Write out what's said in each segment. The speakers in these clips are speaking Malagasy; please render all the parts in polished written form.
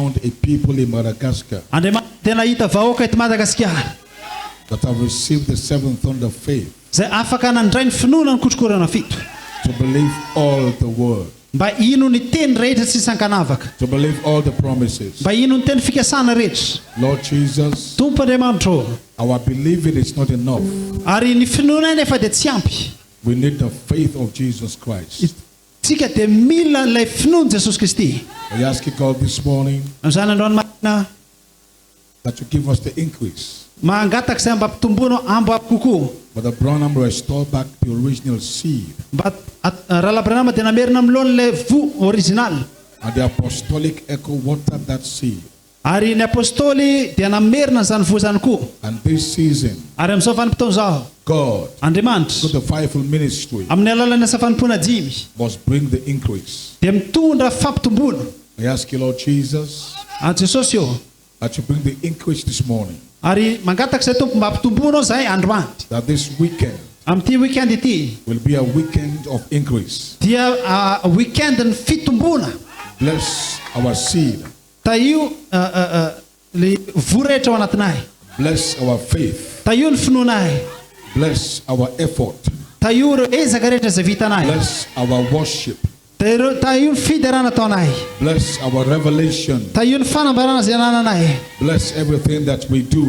found a people in Madagascar Tena hita vahoaka eto Madagasikara that have received the seventh thorn of faith zay afaka nandray ny finoana ny kotrokorana fito to believe all the word, mba ino ny teny rehetra tsy sankanavaka, to believe all the promises. mba ino ny teny fikasana rehetra. Lord Jesus, Tompo Andriamanitra, our believing is not enough. ary ny finoana nefa dia tsy ampy. We need the faith of Jesus Christ. Tsika dia mila ilay finoana Jesosy Kristy. We ask you, God, this morning Amin'izany androany marina that you give us the increase. mangataka izay mba ampitomboana ambo kokoa. But the Branham restore back the original seed. Mba Rahala Branham dia namerina amin'ilony ilay vo original. And the apostolic echo watered that seed. Ary ny apôstôly dia namerina izany vo izany koa. And this season, Ary amin'izao vanim-potoana izao, God, Andriamanitra through the fivefold ministry, amin'ny alalan'ny asa fanompoana dimy must bring the increase. dia mitondra fampitomboana. I ask you, Lord Jesus, Jesosy io, that you bring the increase this morning. ary mangataka izay tompo mba ampitomboana izay androany. That this weekend Amin'ity weekend ity will be a weekend of increase. dia weekend ny fitomboana. Bless our seed. Taio le vo rehetra ao anatinay. Bless our faith. Taio ny finoanay. Bless our effort. Taio ireo ezaka rehetra izay vitanay. Bless our worship. Taio ny fiderana ataonay. Bless our revelation. Taio ny fanambarana izay anananay. Bless everything that we do.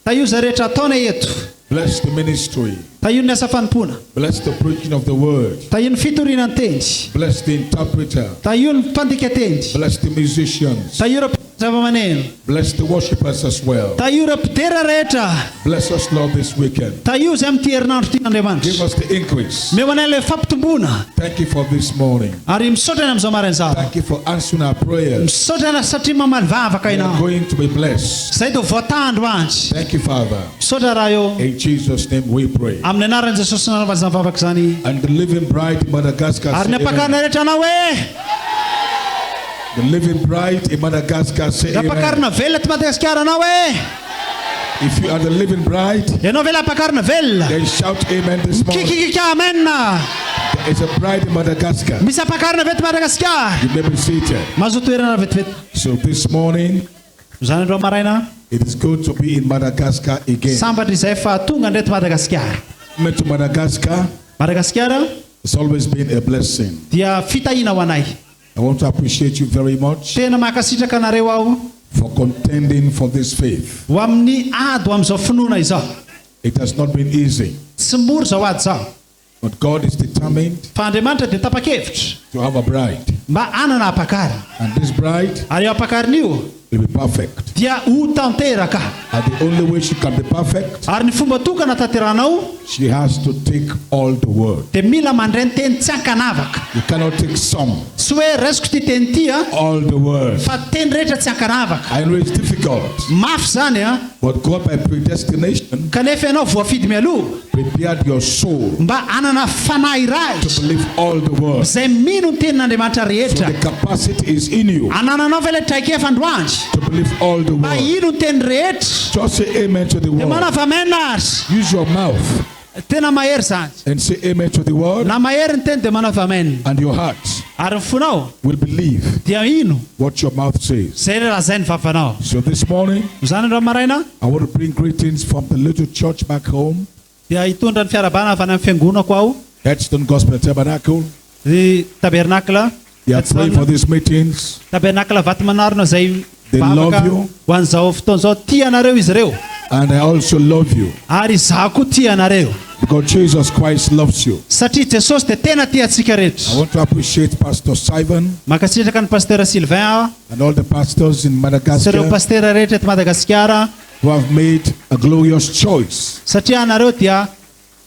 Taio izay rehetra ataonay eto. Bless the ministry. Taio ny asa fanompoana. Bless the preaching of the word. Taio ny fitoriana ny teny. Bless the interpreter. Taio ny mpandika teny. Bless the musicians. Taio ireo zava-maneno. Bless the worshippers as well. Taio ireo mpidera rehetra. Bless us, Lord, this weekend. Taio izay amin'ity herinandro ity Andriamanitra. Give us the increase. Meo anay ilay fampitomboana. Thank you for this morning. Ary misaotra ny amin'izao maraina izao. Thank you for answering our prayers. Misaotra na satria mamaly vavaka We are ianao. going to be blessed. Izay dia voatandro antsy. Thank you, Father. Misaotra raha eo. In Jesus' name we pray. Amin'ny anaran'i Jesosy nanaovana izany vavaka izany. And the living bride in Madagascar, Ary say ny ampakarina amen. rehetra anao hoe. The living bride in Madagascar, say Ny amen. ampakarina velona ty Madagasikara anao hoe. If you are the living bride, Ianao ve la ampakarina velona? then shout amen this morning. Kikikika amen. There is a bride in Madagascar. Misy ampakarina veto Madagasikara. You may be seated. Mahazo toerana vetivety. So this morning, Izany andro maraina. it is good to be in Madagascar again. Sambatra izay fa tonga ndreto Madagasikara. Coming to Madagascar, Madagasikara it's always been a blessing. dia fitahiana ho anay. I want to appreciate you very much Tena mankasitraka anareo aho for contending for this faith. ho amin'ny ady ho amin'izao finoana izao. It has not been easy, Tsy mora izao ady izao. but God is determined Fa Andriamanitra dia tapa-kevitra to have a bride. mba anana ampakarina. And this bride Ary io ampakarina io will be perfect. dia ho tanteraka. And the only way she can be perfect, Ary ny fomba tokana tanteranao she has to take all the word. dia mila mandray ny teny tsy ankanavaka. You cannot take some, Tsy hoe raisiko ty teny ity all the word. fa teny rehetra tsy ankanavaka. I know it's difficult, Mafy zany but God by predestination kanefa ianao voafidy mialoha prepared your soul mba anana fanahy iray to believe all the word. izay mino ny tenin'Andriamanitra So rehetra. the capacity is in you Anananao ve le traikefa androandro to believe all the mba word. ino ny teny rehetra. Just say amen to the Dia word. manava amen ary. Use your mouth Tena mahery zany. and say amen to the word, Na mahery ny teny dia manava amen. and your heart Ary ny fonao will believe dia ino what your mouth says. zay le lazay ny vavanao. So this morning, Izany andro maraina I want to bring greetings from the little church back home, dia hitondra ny fiarabana avy any amin'ny fiangonako aho. Headstone Gospel Tabernacle. Ny tabernakla. They are praying for these meetings. Tabernakla Vatimanarina zay They love you. ho an'izao fotoana izao tia anareo izy ireo. And I also love you Ary izaho koa tia anareo. because Jesus Christ loves you. Satria Jesosy dia tena tia antsika I rehetra. want to appreciate Pastor Simon Mankasitraka ny pastera Sylvain aho. and all the pastors in Sy ireo Madagascar pastera rehetra eto Madagasikara. who have made a glorious choice Satria anareo dia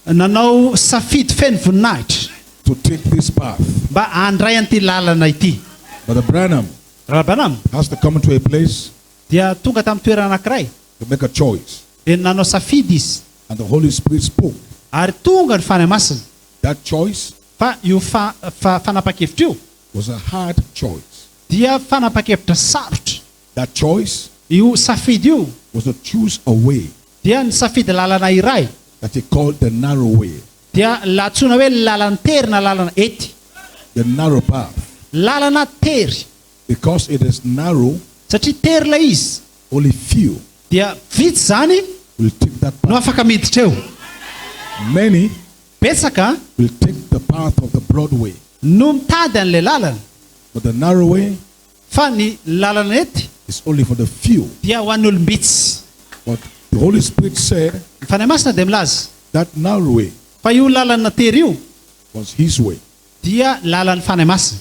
nanao safidy feno voninahitra to take this path. mba handray an'ity lalana ity. But Branham Raha Branham has to come to a place dia tonga tamin'ny toerana anankiray. to make a choice. Dia nanao safidy izy. And the Holy Spirit spoke. Ary tonga ny fanahy masina. That choice Fa io fanapa-kevitra io was a hard choice. dia fanapa-kevitra sarotra. That choice Io safidy io was to choose a way dia ny safidy lalana iray that he called the narrow way, dia latsona hoe lalana tery na lalana ety. the narrow path. Lalana tery Because it is narrow, satria tery ilay izy Only few dia vitsy zany will take that no path. afaka miditra eo. Many Betsaka will take the path of the broad way. no mitady an'ilay lalana, But the narrow way fa ny lalana ety is only for the few. dia ho an'ny olombitsy. But the Holy Spirit said Ny fanahy masina dia milaza that narrow way fa io lalana tery io was his way. dia lalan'ny fanahy masina.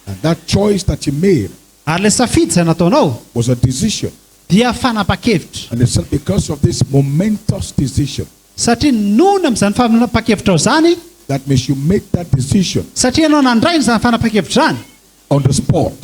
And that choice that he made Ary ilay safidy izay nataonao was a decision. dia fanapa-kevitra. And he said because of this momentous decision, Satria nono amin'izany fanapa-kevitra zany, that means you make that decision satria ianao nandrainy izany fanapa-kevitra zany, on the spot.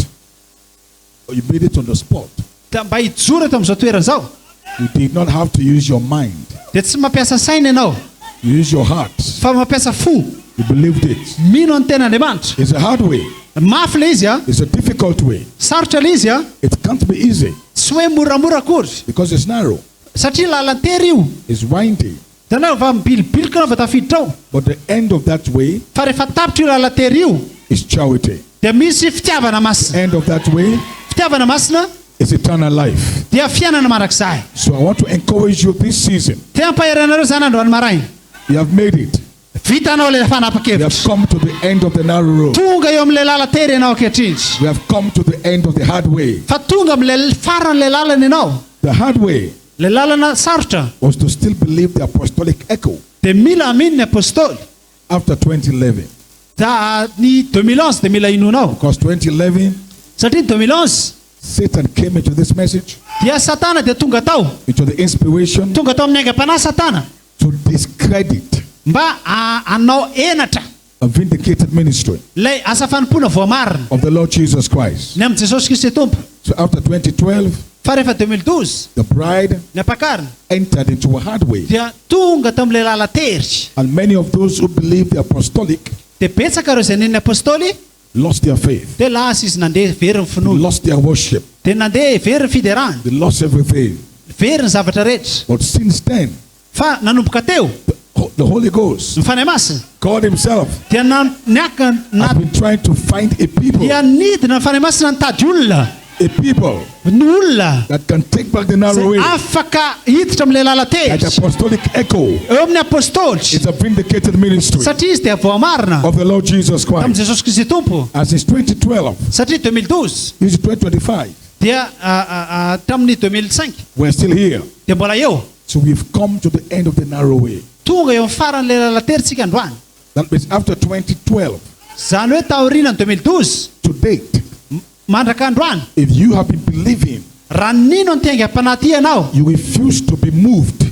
Or you made it on the spot. da mba hijoro eto amin'izao toerana izao, You did not have to use your mind. dia tsy mampiasa saina ianao You use your heart. fa mampiasa fo. You believed it. Mino ny ten'Andriamanitra. It's a hard way. Mafy ilay izy a, It's a difficult way. sarotra ilay izy a, It can't be easy tsy hoe moramora akory, because it's narrow. satria lalana tery io. It's windy. Tanao va mibilibilika anao va tafiditra ao, But the end of that way fa rehefa tapitra io lalana tery io is charity. dia misy fitiavana masina. End of that way Fitiavana masina is eternal life. dia fiainana mandrakizay. So I want to encourage you this season. Tena ampaheranareo zany androany maraina, You have made it. vitanao ilay You have fanapa-kevitra, come to the end of the narrow road. tonga eo amin'ilay lala tery ianao ankehitriny, You have come to the end of the hard way. fa tonga amin'ilay faran'ilay lalana ianao. The hard way Ilay lalana sarotra was to still believe the apostolic echo dia mila aminy ny apôstôly. after 2011. Da ny 2011 dia mila inonao, Because 2011, satria 2011 Satan came into this message, dia satana dia tonga tao, into the inspiration tonga tao amin'ny aingam-panahy satana to discredit mba anao enatra a vindicated ministry ilay asa fanompona voamarina of the Lord Jesus Christ. ny amin'i Jesosy Kristy tompo. So after 2012, Fa rehefa 2012 the bride ny ampakarina entered into a hard way. dia tonga tamin'ilay lala tery, And many of those who believed the apostolic dia betsaka ireo izay nin'ny apôstôly lost their faith. dia lasa izy nandeha very ny They finoana, lost their worship. dia nandeha very ny fiderahana, They lost everything. very ny zavatra rehetra. But since then, Fa nanomboka teo the Holy Ghost, ny fanahy masina God himself, dia niaka has been trying to find a people, dia nidina ny fanahy masina nitady olona, a people ny olona that can take back the narrow way. izay afaka hiditra amin'ilay lala tery Like the apostolic echo eo amin'ny apôstôly, is a vindicated ministry satria izy dia voamarina of the Lord Jesus tamin'i Christ. Jesosy Kristy tompo. As since 2012, Satria 2012 this is 2025, dia tamin'ny 2005 we're still here. dia mbola eo So we've come to the end of the narrow way. tonga eo amin'ny faran'ilay lala tery tsika androany. That means after 2012 Zany hoe taorianany 2012 to date, mandraka androany, if you have been believing, raha nino ny teingam-panahy ianao you refuse to be moved.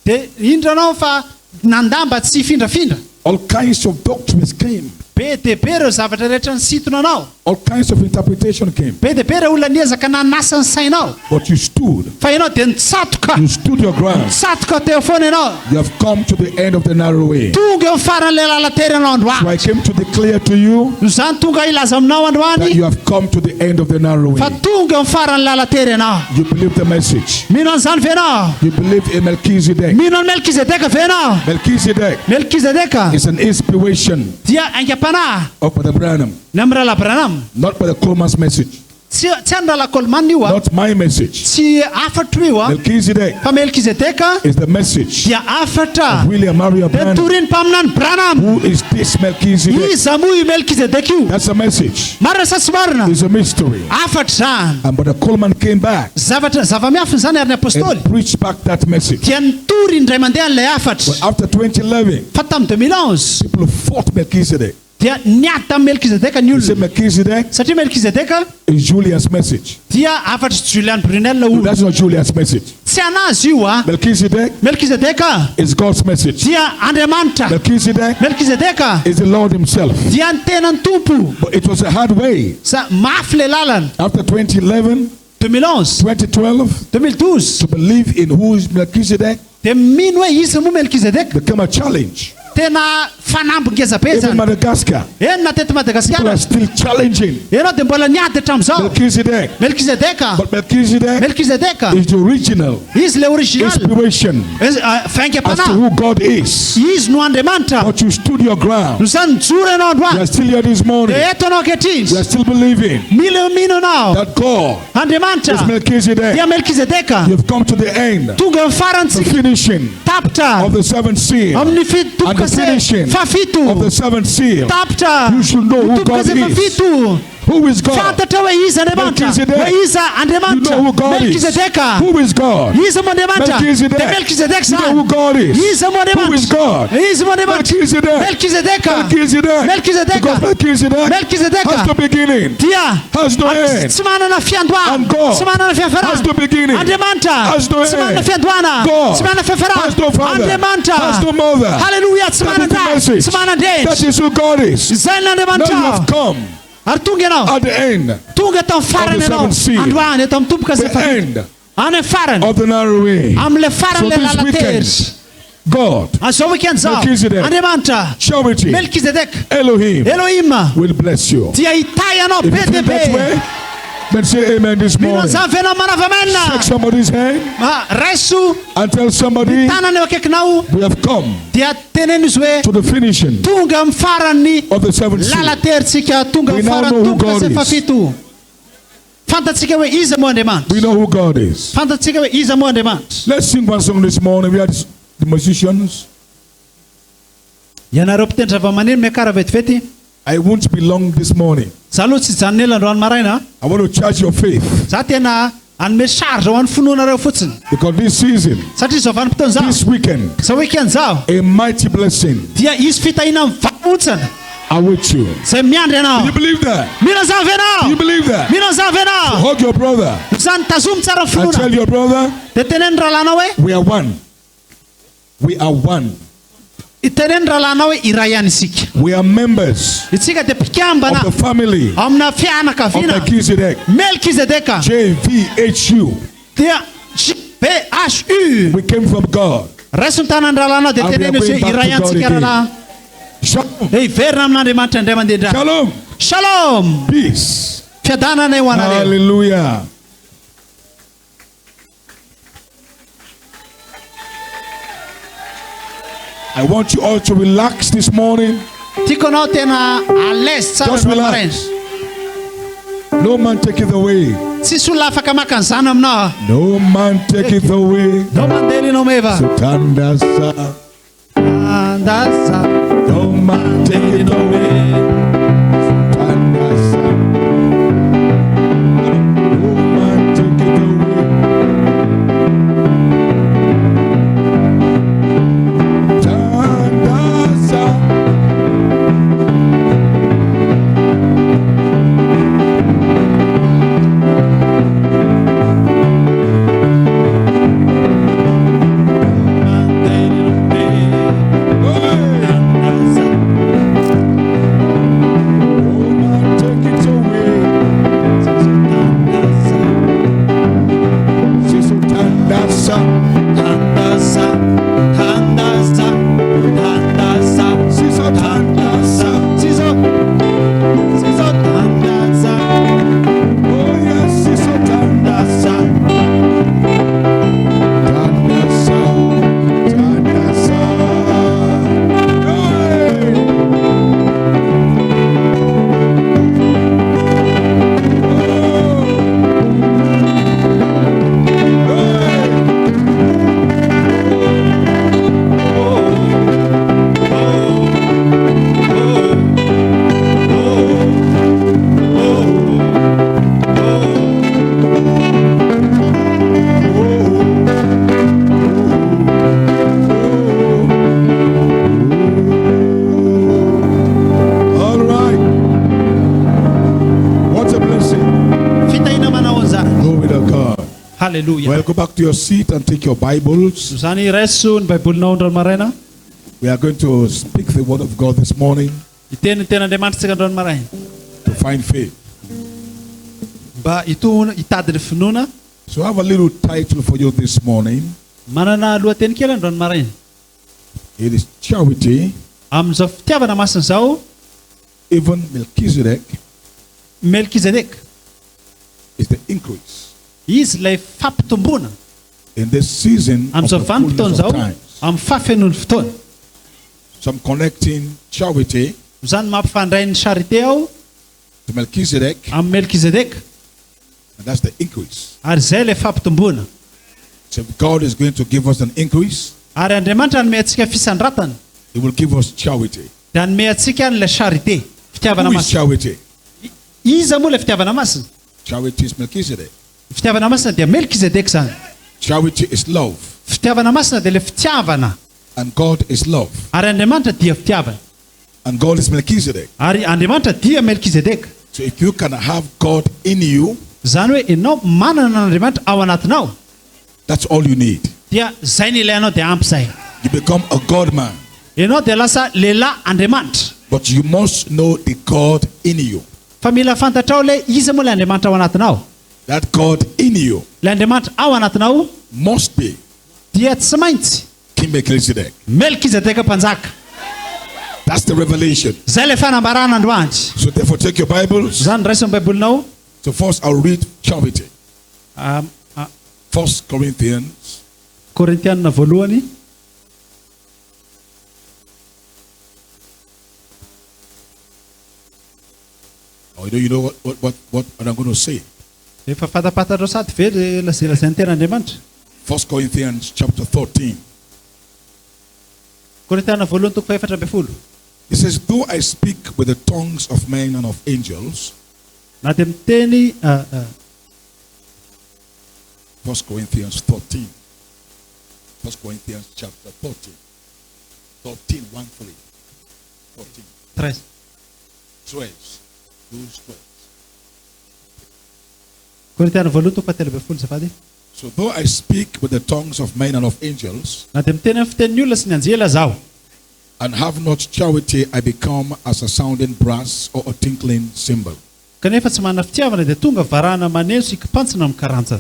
dia indra anao fa nandamba tsy findrafindra, All kinds of doctrines came. be dia be ireo zavatra rehetra nisintona anao, All kinds of interpretation came. be dia be ireo olona niezaka nanasa ny sainao, But you stood. fa ianao dia nitsatoka, You stood your ground. nitsatoka teo foana ianao, You have come to the end of the narrow way. tonga eo amin'ny faran'ilay lala tery ianao So androany. I came to declare to you Zany tonga ilaza aminao that androany you have come to the end of the narrow way. fa tonga eo amin'ny faran'ny lala tery ianao. You believe the message. Mino an'izany ve ianao? You believe in Melchizedek. Mino ny Melkizedeka ve ianao? Melchizedek Melkizedeka is an inspiration dia aingam-panahy of Brother Branham, ny amin'ny Rala Branham, not Brother Coleman's message, tsy any Rala Coleman io a, not my message. tsy afatra io a, Melchizedek fa Melkizedeka is the message dia afatra. of William Maria Dia Branham. toriny mpaminany Branham. Who is this Melchizedek? Iza moa io Melkizedeka io? That's a message. Marina sa tsy marina? It's a mystery. Afatra zany. And Brother Coleman came back Zavatra zava-miafiny zany ary ny apôstôly and preached back that message. dia nitory indray mandeha an'ilay But afatra. after 2011, Fa tamin'ny 2011 people fought Melchizedek. dia niady tamin'ny Melkizedeka ny They said olona, Melchizedek satria Melkizedeka is Julian's message. dia afatra Julian Brunel No, olona. that's not Julian's message. Tsy anazy io a. Melchizedek Melkizedeka is God's message. dia Andriamanitra. Melchizedek Melkizedeka is the Lord himself. dia ny tenany tompo. But it was a hard way. Sa mafy le lalana. After 2011, 2011 2012, 2012 to believe in who is Melchizedek dia mino hoe izy moa Melkizedeka became a challenge. tena fanambo ngeza be Even zany. Madagascar, Na teto people Madagasikara. are still challenging Ianao dia mbola niady hatramin'izao. Melchizedek. Melkizedeka. But Melchizedek Melkizedeka. is the original Izy le original. inspiration as to Faingam-panahy. who God is. Izy no Andriamanitra. But you stood your ground. No zany nijoro ianao You androany. are still here this morning. Dia eto anao ankehitriny. You are still believing Mino anao. that God Andriamanitra is Melchizedek. dia Melkizedeka. You've come to the end, Tonga amin'ny the farantsika. finishing Tapitra. of the seventh seal. Amin'ny And the fitokase finishing fafito. of the seventh seal. Tapitra. You should know who God Tokase is. fafito. Who is God? Fantatra hoe iza Andriamanitra. Melchizedek. Hoe iza You Andriamanitra. know who God is. Melkizedeka. Who is God? Iza mo Andriamanitra. Melchizedek. Dia Melkizedek You know zany. who God is. Iza mo Who is Andriamanitra. God? Iza mo Andriamanitra. Melchizedek. Melkizedeka. Melchizedek. Melkizedeka. Because Melchizedek Melkizedeka. has no beginning, Dia has no end. tsy manana fiandohana. And God Tsy manana fiafarana. has no beginning, Andriamanitra has no tsy manana end. fiandohana. God Tsy manana fiafarana. has no father, Andriamanitra has no mother. Hallelujah. Tsy That is manana the dahy. message. Tsy manana That ndrendry. is who God is. Izay Now you n'Andriamanitra. have come Ary tonga ianao. at the end, Tonga eto amin'ny farany Of the ianao. seventh seal. Androany eto amin'ny tomboka the zay end any farany. of the narrow way. Am'le farany So le this weekend, lalatery. God, Azao weekend zao. Melchizedek. Andriamanitra. Charity, Melkizedek. Elohim Elohim. will bless you. Dia hitahy ianao If you be feel dia that be. way, then say amen this Mino morning. zany venao manava Shake amen. somebody's hand Raiso and tell somebody tanana eo akaikinao. we have come Dia teneno izy hoe to the finishing tonga amin'ny farany of the seventh seal. lalateritsika. Tonga We amin'ny now farany know who tonga God zay is. fafito. Fantatsika hoe iza mo Andriamanitra. We know who God is. Fantatsika hoe iza mo Andriamanitra. Let's sing one song this morning. We are the musicians. Ianareo mpitendry zava-maneno miakara vetivety. I won't be long this morning. Za aloha tsy janonela androany maraina. I want to charge your faith Za tena anome charge ho an'ny finoanareo fotsiny. because this season, Satria zao vanim-potoana zao. this weekend, Zao weekend zao. a mighty blessing Dia izy fitahiana mivamontsana. awaits you. Zay miandry Do you ianao. believe that? Mino zany Do you venao. believe that? Mino zany venao. Hug your brother Zany tazomy tsara ny and tell finoana. your brother, Dia teneny rahalanao hoe. we are one. We are one. Teneny rahalanao hoe iray ihany isika. We are members Isika dia of the mpikambana family amina of fianakaviana. Melchizedek. Melkizedeka. JVHU. Dia JVHU. We came from God. Raiso ny tanany rahalanao dia And we are teneny izy going hoe back iray to ihany God tsika again. rahalahy. Shalom. Hiverina amin'Andriamanitra indray mandeha. Shalom. Shalom. Peace. Fiadanana eo anareo. Hallelujah. I want you all to relax this morning. Tiako anao tena à l'aise tsara Just no relax. maraina. No man take it away. Tsisy olona afaka maka an'izany aminao. No man take it away. No mandeha ianao meva. Tandasa. Andasa. No man take it away. Tandasa. No man take it away. Tandasa. Hallelujah. Well, go back to your seat and take your Bibles. Zany raiso ny baibolinao androany maraina. We are going to speak the word of God this morning Iteny ny ten'Andriamanitra tsika androany maraina. to find faith. Mba hitady ny finoana. So I have a little title for you this morning. Manana lohateny kely androany maraina. It is charity Amin'izao fitiavana masina zao, even Melchizedek Melkizedeka, is the increase. izy ilay fampitomboana. In this season of Amin'izao the fullness vanim-potoana of zao, times. amin'ny fahafenon'ny fotoana. So I'm connecting charity Izany mampifandray ny charité ao to Melchizedek, amin'ny Melkizedeka, and that's the increase. ary izay ilay fampitomboana. So if God is going to give us an increase, Ary Andriamanitra hanome antsika fisandratana, He will give us charity. dia hanome antsika an'ilay charité, fitiavana Who is masina. charity? Iza moa ilay fitiavana masina? Charity is Melchizedek. Fitiavana masina dia Melkizedeka zany. Charity is love, Fitiavana masina dia ilay fitiavana, and God is love, ary Andriamanitra dia fitiavana, and God is Melchizedek. ary Andriamanitra dia Melkizedeka. So if you can have God in you, Zany hoe ianao manana n'Andriamanitra ao anatinao, that's all you need. dia zay ny ilainao dia ampy zay. You become a God man, Ianao dia lasa lehilahy Andriamanitra. but you must know the God in you. Fa mila fantatrao ilay iza moa ilay Andriamanitra ao anatinao. That God in you Ilay Andriamanitra ao anatinao must be dia tsy maintsy King Melchizedek. Melkizedeka mpanjaka. That's the revelation. Zay ilay fanambarana androany. So therefore take your Bibles. Zany raisiny Baibolinao. So first I'll read charity. am- 1 Corinthians Korintianina voalohany, you know what I'm going to say. efa fantapatatrao sady ve le lazay ny ten'Andriamanitra. 1 Corinthians chapter 13. Korintianina voalohany toko 4:12. It says, though I speak with the tongues of men and of angels, Na dia miteny 1 Corinthians 13. 1 Corinthians chapter 13. 13, 1, 3. 14. 13. 12. Those 12. Korintianina voalohany toko 4:12 zafady. So though I speak with the tongues of men and of angels, Na dia miteny amin'ny fitenin'ny olona sy ny anjela zaho, and have not charity, I become as a sounding brass or a tinkling cymbal. kanefa tsy manana fitiavana dia tonga varahana maneno sy kipantsina amin'ny karantsa.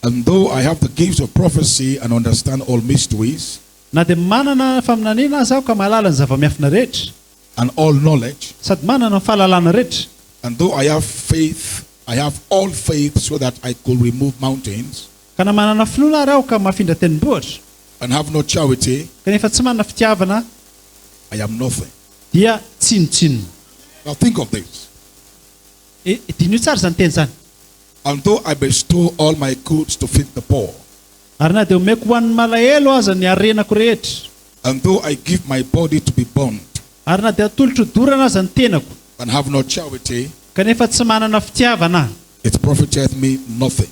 And though I have the gifts of prophecy and understand all mysteries Na dia manana faminaniana aho zaho ka mahalala ny zava-miafina rehetra, and all knowledge, sady manana ny fahalalana rehetra, and though I have faith, I have all faith so that I could remove mountains, ka na manana finoana ary aho ka mafindra tendrombohitra, and have no charity, kanefa tsy manana fitiavana I am nothing. dia tsinotsinona. Now think of this. Dinio tsara zany teny zany. And though I bestow all my goods to feed the poor, Ary na dia omeko ho an'ny malahelo aza ny arenako rehetra, and though I give my body to be burned, ary na dia atolotro dorana aza ny tenako, and have no charity, kanefa tsy manana fitiavana, it profiteth me nothing.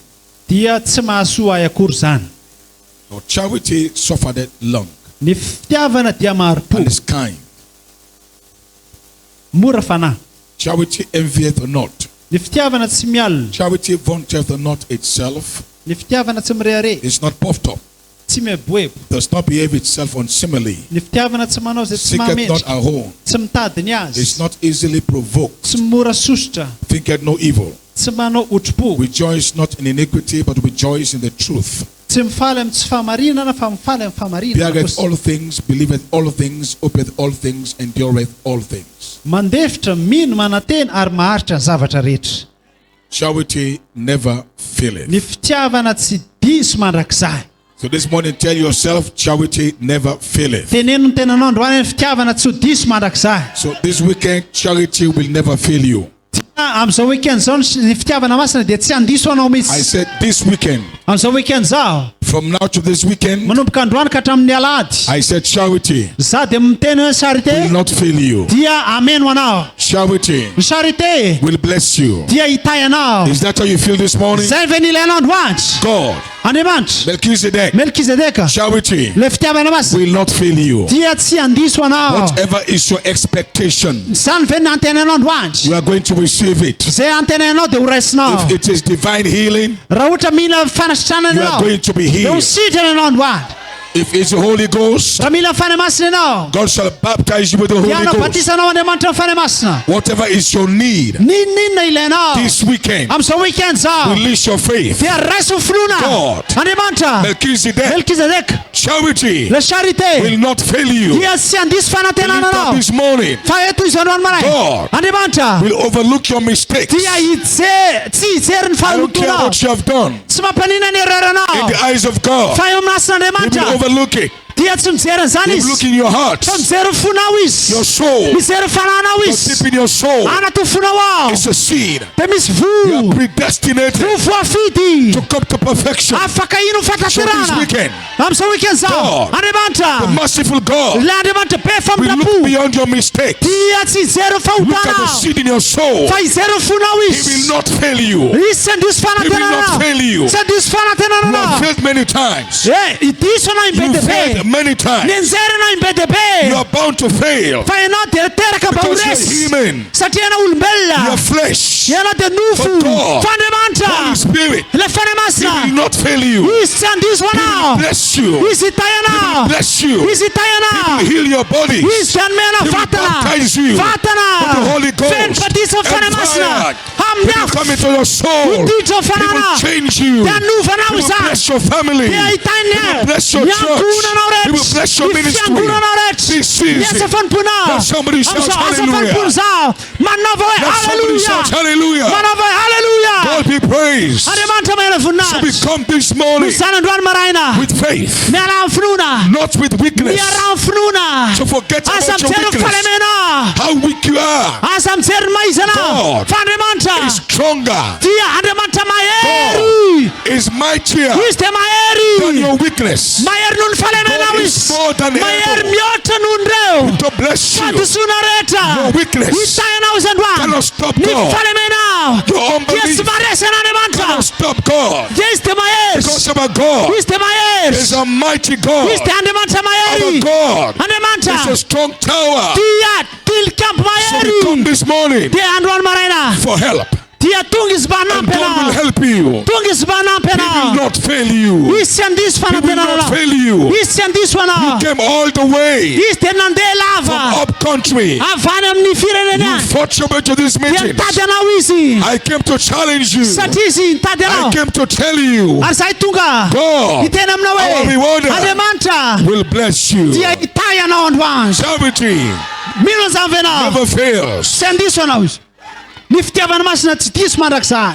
dia tsy mahasoa ahy akory zany. No charity suffereth long, Ny fitiavana dia maharo-po, and is kind. mora fanahy. Charity envieth not. Ny fitiavana tsy mialina, Charity vaunteth not itself, ny fitiavana tsy mirehare, is not puffed up, tsy miboebo. does not behave itself unsimilarly, Ny fitiavana tsy manao izay tsy seeketh not mahamendrika, her own, tsy mitady ny azy, is not easily provoked, tsy mora sosotra, thinketh no evil, tsy manao otro-po, rejoice not in iniquity, but rejoice in the truth, tsy mifaly amin'ny tsy fahamarinana fa mifaly amin'ny fahamarinana beareth kosa. all things, believeth all things, hopeth all things, endureth all things. Mandefitra, mino, mananteny ary maharitra ny zavatra rehetra. Charity never Ny faileth. fitiavana tsy diso mandrakizay. So this morning tell yourself, charity never faileth. Teneno ny tenanao androany, ny fitiavana tsy ho diso mandrakizay. So this weekend, charity will never fail you. Amin'izao weekend zao ny fitiavana masina dia tsy handiso anao I mihitsy. said this weekend, Amin'izao weekend zao, from now to this weekend, manomboka androany ka hatramin'ny alahady, I said charity za dia miteny hoe charité will not fail you. dia ameno anao. Charity Ny charité will bless you. dia hitay anao. Is that how you feel this morning? Zay ve ny ilainao androany? God, Andriamanitra, Melchizedek, Melkizedeka, charity le fitiavana masina will not fail you. dia tsy handiso anao. Whatever is your expectation, Zany ve ny antenanao androany? you are going to receive it. Zay antenanao dia ho raisinao. If it is divine healing, Raha ohatra mila fanasitranana you are anao, going to be dia ho healed. sitrana anao androany. If it's the Holy Ghost, raha mila fanahy masina ianao God shall baptize you with the Holy dia Ghost. anabatisanao Andriamanitra fanahy masina. Whatever is your need Ninona ilainao this weekend, amin'izao weekend zao release your faith. dia raiso finoana. God, Andriamanitra Melchizedek, charity la charité will not fail you. dia tsy handisy fanantenana Lift up anao. this morning, Fa eto izy androany maray God Andriamanitra will overlook your mistakes. dia tsy hijery ny I don't care fahalotonao, what you have done. tsy mampanina ny In ereranao. the eyes of God, Fa eo amin'ny He will asin'Andriamanitra overlook it. dia tsy mijery He an'izany will izy, look in your heart, fa mijery fonao izy, your soul, mijery fananao what's izy, deep in your soul. anaty fonao ao It's a seed. dia misy You are vo predestinated voafidy to come to perfection. afaka ino So this fataterana weekend, amin'izao weekend zao. God, the Andriamanitra merciful God, la Andriamanitra be will look famindrampo beyond your mistakes. dia tsy hijery Look at the fahotanao, seed in your soul. fa hijery fonao He izy. will not fail you. Izy tsy handisy He will not fanantenanao, fail you. tsy handisy You have fanantenanao. failed many times. Diso anao You imbedebe, failed many times. nianjery anao You imbedebe, are bound to fail fa ianao dia teraka mba ho because resy you're human. satria ianao olombelona, Your flesh, ianao dia nofo. But God, Fa Andriamanitra Holy Spirit, le fanahy He masina will not fail you. izy tsy handiso He will anao, bless you. izy hitai He will anao, bless you. izy hitai He anao, will heal your bodies. izy hanome anao He will vatana, baptize you with the Holy Ghost. fenipatisa ho fanahy masina And fire. He will amin'ny come into your soul. iditra ho He will fanana change you. dia hanova He anao will izany, bless your family. dia He hitany will bless your miangonanao church. He will rehetra, bless your ny ministry. fiangonanao rehetra, This ny is asa it. fanompoanao. Let somebody shout Amin'izao asa hallelujah. fanompoana izao manova hoe Let somebody shout haleluya, hallelujah. manova hoe haleluya. God be praised. Andriamanitra mahena So we voninahitra come this morning izany androany maraina with faith, miala amin'ny finoana, not with weakness. miara amin'ny finoana, So forget asa about your mijery ny weakness. fahalemena, How weak you are. asa mijery ny maizana. God Fa Andriamanitra is stronger, dia Andriamanitra mahery, is mightier izy dia than mahery, your weakness. mahery noho ny fahalemenao God is izy, more than mahery able mihoatra noho ny reo to bless you. fahadisoana rehetra. Your weakness Hitai anao izy androany, cannot stop ny God. fahalemenao Your dia unbelief tsy maresy an'Andriamanitra, cannot stop God. dia izy dia mahery, Because our God izy dia mahery, is a mighty God. izy dia Andriamanitra Our mahery. God Andriamanitra is a strong tower. dia tilikampo So we come mahery, this morning dia androany maraina for help. dia tonga izy mba And hanampy God will anao, help you. tonga izy mba hanampy He will anao, not fail you. izy tsy handiso He will fanantenana not anao, fail you. izy tsy handiso anao, You came all the way izy dia nandeha from lava up country. avy any amin'ny firenena You any, fought your way to this dia meeting. nitady anao izy I came to challenge you. satria izy nitady I anao, came to tell you, ary zahay tonga God hiteny aminao our hoe rewarder Andriamanitra will bless you. dia hitai anao androany, Charity mino an'izany venao, never fails. tsy handiso anao izy, ny fitiavana masina tsy diso mandrakizay.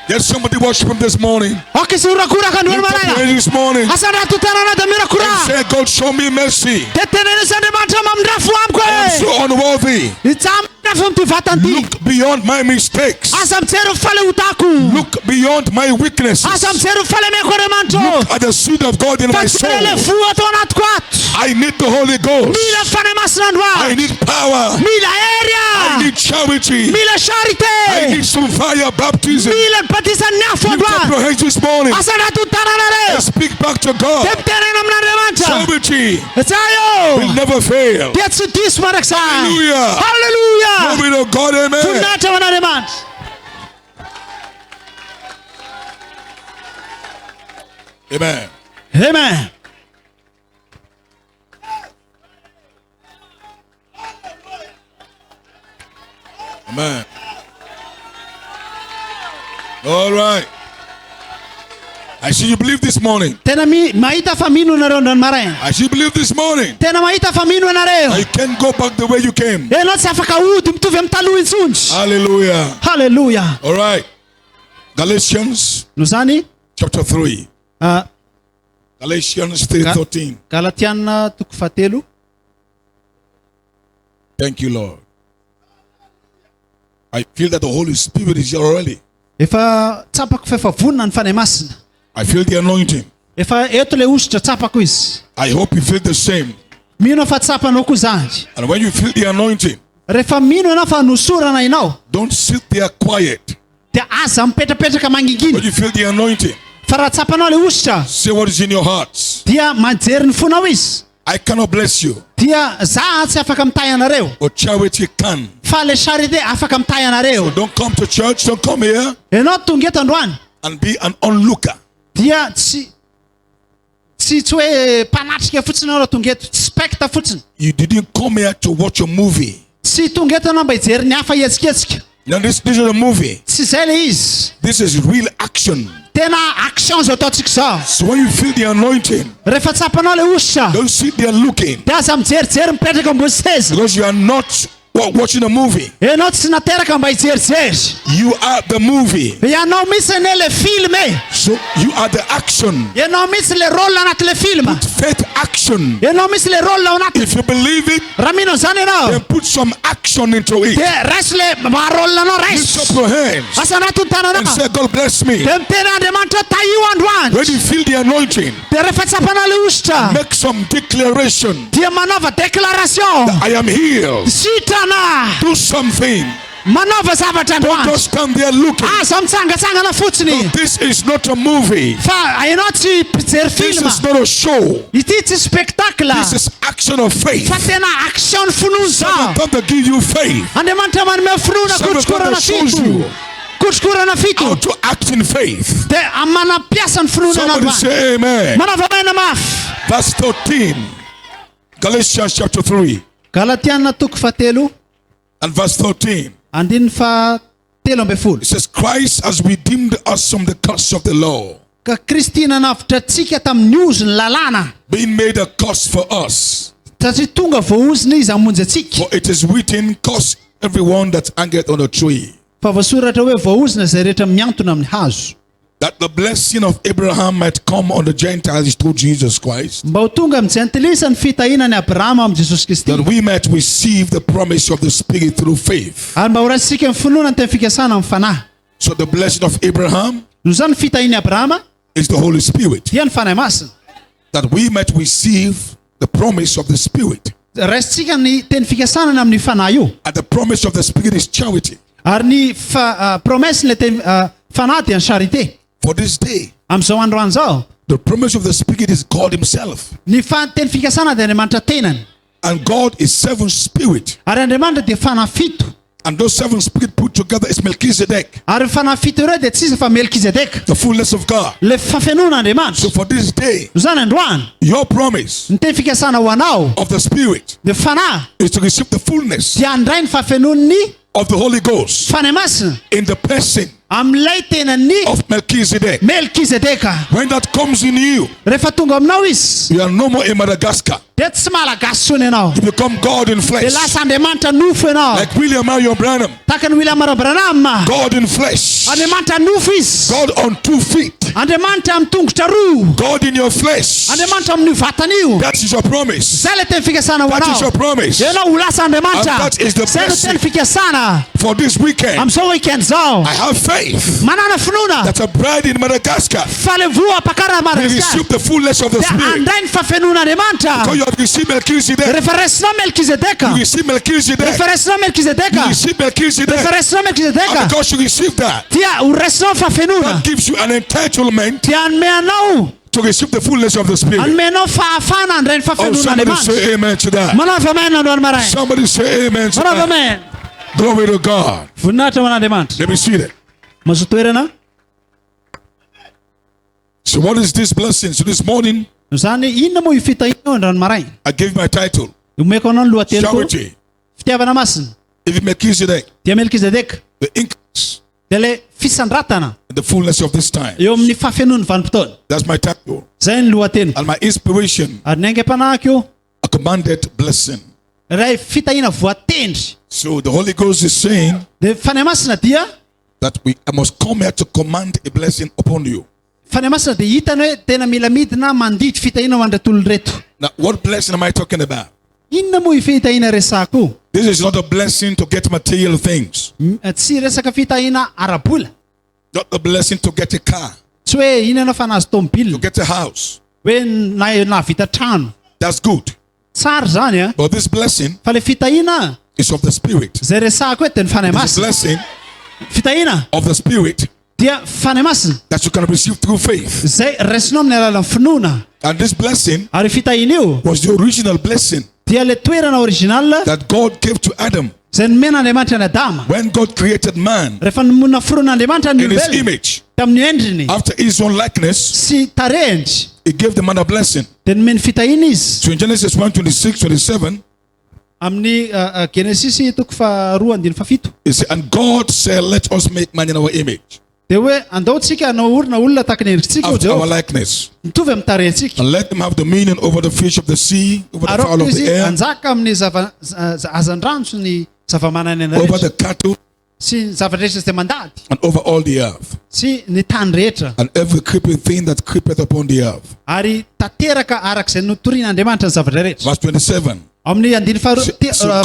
Get somebody worship him this morning. Ok, sy horakoraka androany Lift up your maraina, hands this morning asa raha totanana dia and mirakora, say, God, show me mercy. dia tenenysy Andriamanitra mamindra fo amiko I am hoe so unworthy. itsamina fo amity vatany ty, Look beyond my mistakes. asa mijery falehotako, Look beyond my weaknesses. asa mijery falemeko Andriamanitra, At the seed of God in fa my soul. jery le vo atao anatiko ato, I need the Holy Ghost. mila fanahy masina I androany, need power. mila I heria, need charity. mila I charité, need some fire baptism. mila nypatisany ny afo Lift up androany, your hands this morning asa raha totanana reo and speak back to dia God. mitenena amin'Andriamanitra, Charity tsayo will never fail. dia tsy diso mandrakizay. Hallelujah. Haleluya, Glory to God, amen. voninahitra ho an'Andriamanitra. Amen. Amen. Amen. All right. I see you believe this morning. Tena mahita fa mino nareo androany maraina, I see you believe this morning. tena mahita fa mino anareo, I can't go back the way you came. ianao tsy afaka ody mitovy amin'ny taloha intsony. Hallelujah. Haleluya. All right. Galatians No zany chapter 3. Galatians 3:13. Galatiana toko fahatelo. Thank you, Lord. I feel that the Holy Spirit is here already. Efa tsapako fa efa vonona ny fanahy masina, I feel the anointing. efa eto le ositra tsapako izy, I hope you feel the same. mino fa tsapanao koa zany. And when you feel the anointing, Rehefa mino ianao fa nosorana ianao don't sit there quiet. dia aza mipetrapetraka When mangingina, you feel the anointing, fa raha tsapanao le ositra say what is in your hearts. dia majery ny fonao izy, I cannot bless you, dia za tsy afaka mitahy anareo, but charity can. fa le charité afaka mitahy anareo. Don't come to church, don't come here Ianao tonga eto androany and be an onlooker. dia tsy hoe mpanatrika fotsiny anao tonga eto, tsy specta fotsiny. You didn't come here to watch a movie. Tsy tonga eto anao mba hijery ny hafa ihetsiketsika. Now this is a movie. Tsy zay le izy. This is real action. Tena action zao ataontsika zao. So when you feel the anointing, Rehefa tsapanao le ositra, don't sit there looking, dia aza mijerijery mipetraka ambony seza. because you are not watching a movie. Ianao tsy nateraka mba hijerijery. You are the movie. Ianao mitsy ne le film e. So you are the action. Ianao mitsy le rôle anaty le film. Faith action. Ianao mitsy le rôle ao anaty. If you believe it, Raha mino zany ianao, then put some action into it. dia resy le maha-rôle anao Lift up resy. your hands Asa anaty ny and tananao. say, God bless me. Dia miteny Andriamanitra taio When androany. you feel the anointing, Dia rehefa tsapanao le ositra, make some declaration. dia manaova déclaration. I am healed. Sitrana. Do something. Manaova zavatra Don't androany. just stand there looking. Aza mitsangatsangana fotsiny. This is not a movie. Fa ianao tsy mpijery This film. is not a show. Ity tsy spectacle. This is action of faith. Fa tena action finoana zao. Come to give you faith. Andriamanitra manome finoana kotrokorana shows fito. you Kotrokorana how fito. to act in faith. Dia manapiasa ny finoana Somebody androany. say amen. Manaova maina mafy. Verse 13. Galatians chapter 3 Galatiana toko fahatelo and verse 13. andininy fahatelo amby folo. It says, Christ has redeemed us from the curse of the law, Ka Kristy nanavitra antsika tamin'ny ozy ny lalàna. being made a curse for us. Satria tonga voaozina izy hamonjy antsika. For it is written, curse everyone that hangeth on a tree. Fa voasoratra hoe voaozina izay rehetra miantona amin'ny hazo. That the blessing of Abraham might come on the Gentiles through Jesus Christ. Mba ho tonga mijentilisa ny fitahinany Abrahama amin'ny Jesosy Kristy. That we might receive the promise of the Spirit through faith. Ary mba ho ratsika ny finoana ny teny fikasana amin'ny fanahy. So the blessing of Abraham Noho izany ny fitahiny Abrahama is the Holy Spirit. dia ny fanahy masina. That we might receive the promise of the Spirit. Raisitsika ny teny fikasanana amin'ny fanahy io. And the promise of the Spirit is charity. Ary ny promesse-ny teny fanahy dia ny charité. For this day, Amin'izao androany zao, the promise of the Spirit is God Himself. ny teny fikasana dia Andriamanitra tenany. And God is seven spirit. Ary Andriamanitra dia fanahy fito. And those seven spirit put together is Melchizedek, Ary fanahy fito ireo dia tsisy fa Melkizedeka. the fullness of God. Le fafenoana So Andriamanitra. for this day, Noho izany androany, your promise ny teny fikasana ho anao of the Spirit dia fanahy is to receive the fullness dia handray ny fafenoan'ny of the Holy Ghost fanahy masina in the person amin'ilay tenany of Melchizedek. Melkizedeka. When that comes in you, Rehefa tonga aminao izy, you are no more in Madagascar. dia tsy malagasy tsony ianao. You become God in Dia flesh. lasa Andriamanitra nofo ianao. Like William Marion Branham, Tahaka ny William Branham. God in flesh. Andriamanitra nofo izy. God on 2 feet. Andriamanitra amin'ny tongotra roa. God in your flesh. Andriamanitra amin'ny vatana io. That is your promise. Zay le teny fikasana ho That is your anao. promise. Ianao ho lasa Andriamanitra. And that is the Zay no teny fikasana For this weekend, amin'izao weekend zao. I have faith Manana finoana that a bride in Madagascar fa le voa pakara will Madagasikara receive the fullness of the dia Spirit. handray ny fafenoan'Andriamanitra. Because you have received Melchizedek. Rehefa resinao Melkizedeka. You receive Melchizedek. Rehefa resinao You Melkizedeka. receive Melchizedek. Rehefa resinao And Melkizedeka. because you receive that, Dia ho resinao fafenoana. that gives you an entitlement Dia hanome anao. to receive the fullness of the Spirit. Hanome anao fahafana handray ny Oh, somebody fafenoan'Andriamanitra. say amen to that. Manava amen androany maraina. Somebody say amen to Manava that. amen. Glory to God. Voninahitra ho an'Andriamanitra. Let me see that. Mazoto toerana. So what is this blessing? So this morning, Zany inona moa io fitahinao androany maraina? I gave my title, Omeko anao ny lohateny koa. Charity. Fitiavana masina. If Melchizedek, Dia Melkizedeka. the increase, Dia le fisandratana the fullness of this time. eo amin'ny fafenoan'ny vanim-potoana. That's my title. Zay ny lohateny. And my inspiration, Ary ny aingam-panahy io, a commanded blessing. ray fitahina voatendry. So the Holy Ghost is saying Dia fanahy masina dia that I must come here to command a blessing upon you. fanahy masina dia hitany hoe tena mila midina mandritry fitahina ho andratolo reto. Now, what blessing am I talking about? Inona moa io fitahina resako? This is not a blessing to get material things. Tsy resaka fitahina ara-bola. Not a blessing to get a car, Tsy hoe ina anao fa nahazo to tômôbila. get a house. Hoe navita trano. That's good. Tsara zany a. But this blessing Fa le fitahina is of the Spirit. zay resako hoe teny fanahy It's a masina. blessing Fitahina of the Spirit dia fanahy masina that you can receive through faith. zay resinao amin'ny alalan'ny finoana. And this blessing Ary fitahina io was the original blessing dia le toerana original that God gave to Adam zay nomen'Andriamanitra ny Adama. when God created man Rehefa nomonina foron'Andriamanitra ny in his olombelona image. tamin'ny endriny after his own likeness, sy tarehindry he gave the man a blessing. dia nomeny fitahina izy. So in Genesis 1:26-27, Amin'ny Genesisy toko 2:7 he said, and God said, let us make man in our image, dia hoe andaotsika anaorina olona tahaka ny endritsika ho after our Jehovah, likeness, mitovy amin'ny tarehintsika. and let them have dominion over the fish of the sea, over the fowl Arao of izy the air, anjaka amin'ny hazan-drano sy ny zavamananaina over the rehetra cattle, sy ny zavatra rehetra izay mandady and over all the earth, sy ny tany rehetra, and every creeping thing that creepeth upon the earth. ary tanteraka arak'izay notorian'Andriamanitra ny zavatra rehetra. Verse 27, Amin'ny andiny So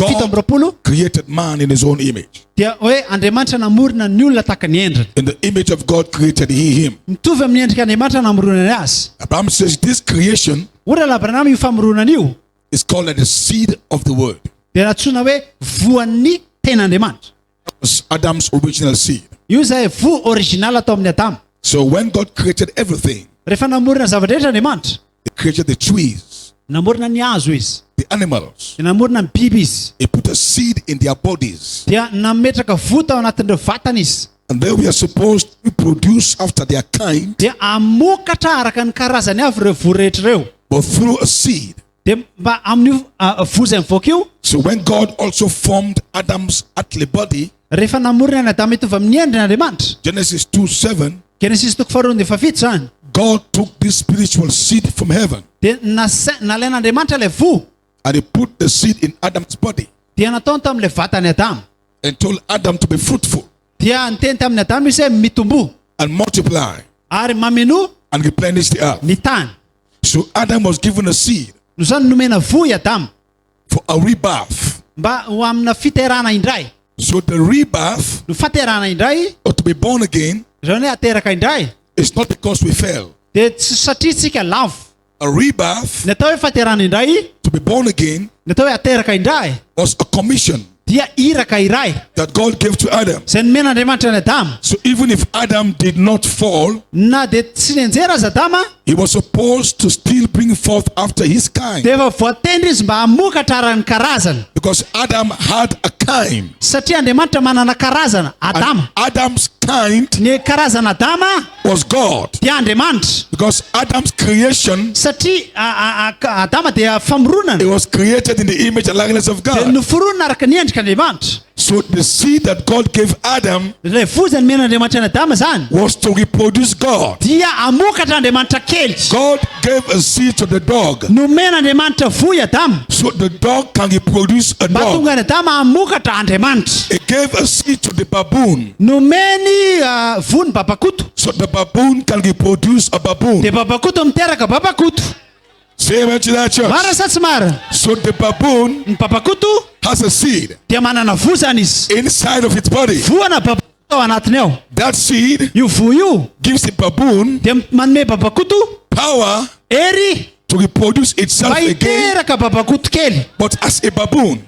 fito amby roapolo created man in his own image. dia hoe Andriamanitra namorona ny olona tahaka ny endriny. In the image of God created he him. Mitovy amin'ny endrika Andriamanitra namoronany azy. Abraham says this creation Ora Abrahaam io famoronana io is called like the seed of the word. dia natsoina hoe voan'ny ten'Andriamanitra. It was Adam's original seed. Io zay vo original atao amin'ny Adama. So when God created everything, Rehefa namorona zavatra rehetra Andriamanitra, he created the trees, namorona ny hazo izy, the animals. dia namorona ny biby izy, He put a seed in their bodies. dia nametraka vota ao anatin'ireo vatana izy, And they were supposed to produce after their kind, dia amokatra araka ny karazany avy ireo vo rehetra ireo. but through a seed. Dia mba amin'io vo zay mivoaka io, So when God also formed Adam's earthly body, rehefa namorona ny Adama mitovy amin'ny endrin'Andriamanitra, Genesis 2:7, Genesis toko 2:7 zany, God took this spiritual seed from heaven dia nalain'Andriamanitra ilay vo, and he put the seed in Adam's body dia nataony tamin'ilay vatany Adama, and told Adam to be fruitful dia niteny tamin'ny Adama izy hoe mitombo and multiply ary mameno and replenish the earth. ny tany. So Adam was given a seed No zany nomena vo i Adama for a rebirth. mba ho amina fiterana indray. So the rebirth, No faterana indray, or to be born again, izany hoe ateraka indray, is not because we fell. dia tsy satria tsika lavo. A rebirth, Ny atao hoe faterana indray, to be born again, ny atao hoe ateraka indray, was a commission dia iraka iray that God gave to Adam. izay nomen'Andriamanitra ny Adama. So even if Adam did not fall, Na dia tsy nianjera azy Adama, he was supposed to still bring forth after his kind, dia efa voatendry izy mba hamokatra araka ny karazana. because Adam had a kind. Satria Andriamanitra manana karazana Adama. And Adam's kind Ny karazana Adama was God, dia Andriamanitra. because Adam's creation, Satria Adama dia famoronana, it was created in the image and likeness of dia God. noforonana araka ny endrika Andriamanitra. So the seed that God gave Adam Ilay vo izay nomen'Andriamanitra ny Adama zany was to reproduce God. dia hamokatra Andriamanitra kely. God gave a seed to the dog, Nomen'Andriamanitra vo i Adama so the dog can reproduce a mba dog. tonga ny Adama hamokatra Andriamanitra. He gave a seed to the baboon, Nomeny vo ny babakoto, so the baboon can reproduce a baboon. dia babakoto miteraka babakoto. Say amen to that, church. Marina sa tsy marina? So the baboon Ny babakoto has a seed dia manana vo zany izy, inside of its body. voana babakoto ao anatiny ao. That seed Io vo io gives the baboon dia manome babakoto power hery to reproduce itself mba again, hiteraka babakoto kely. but as a baboon.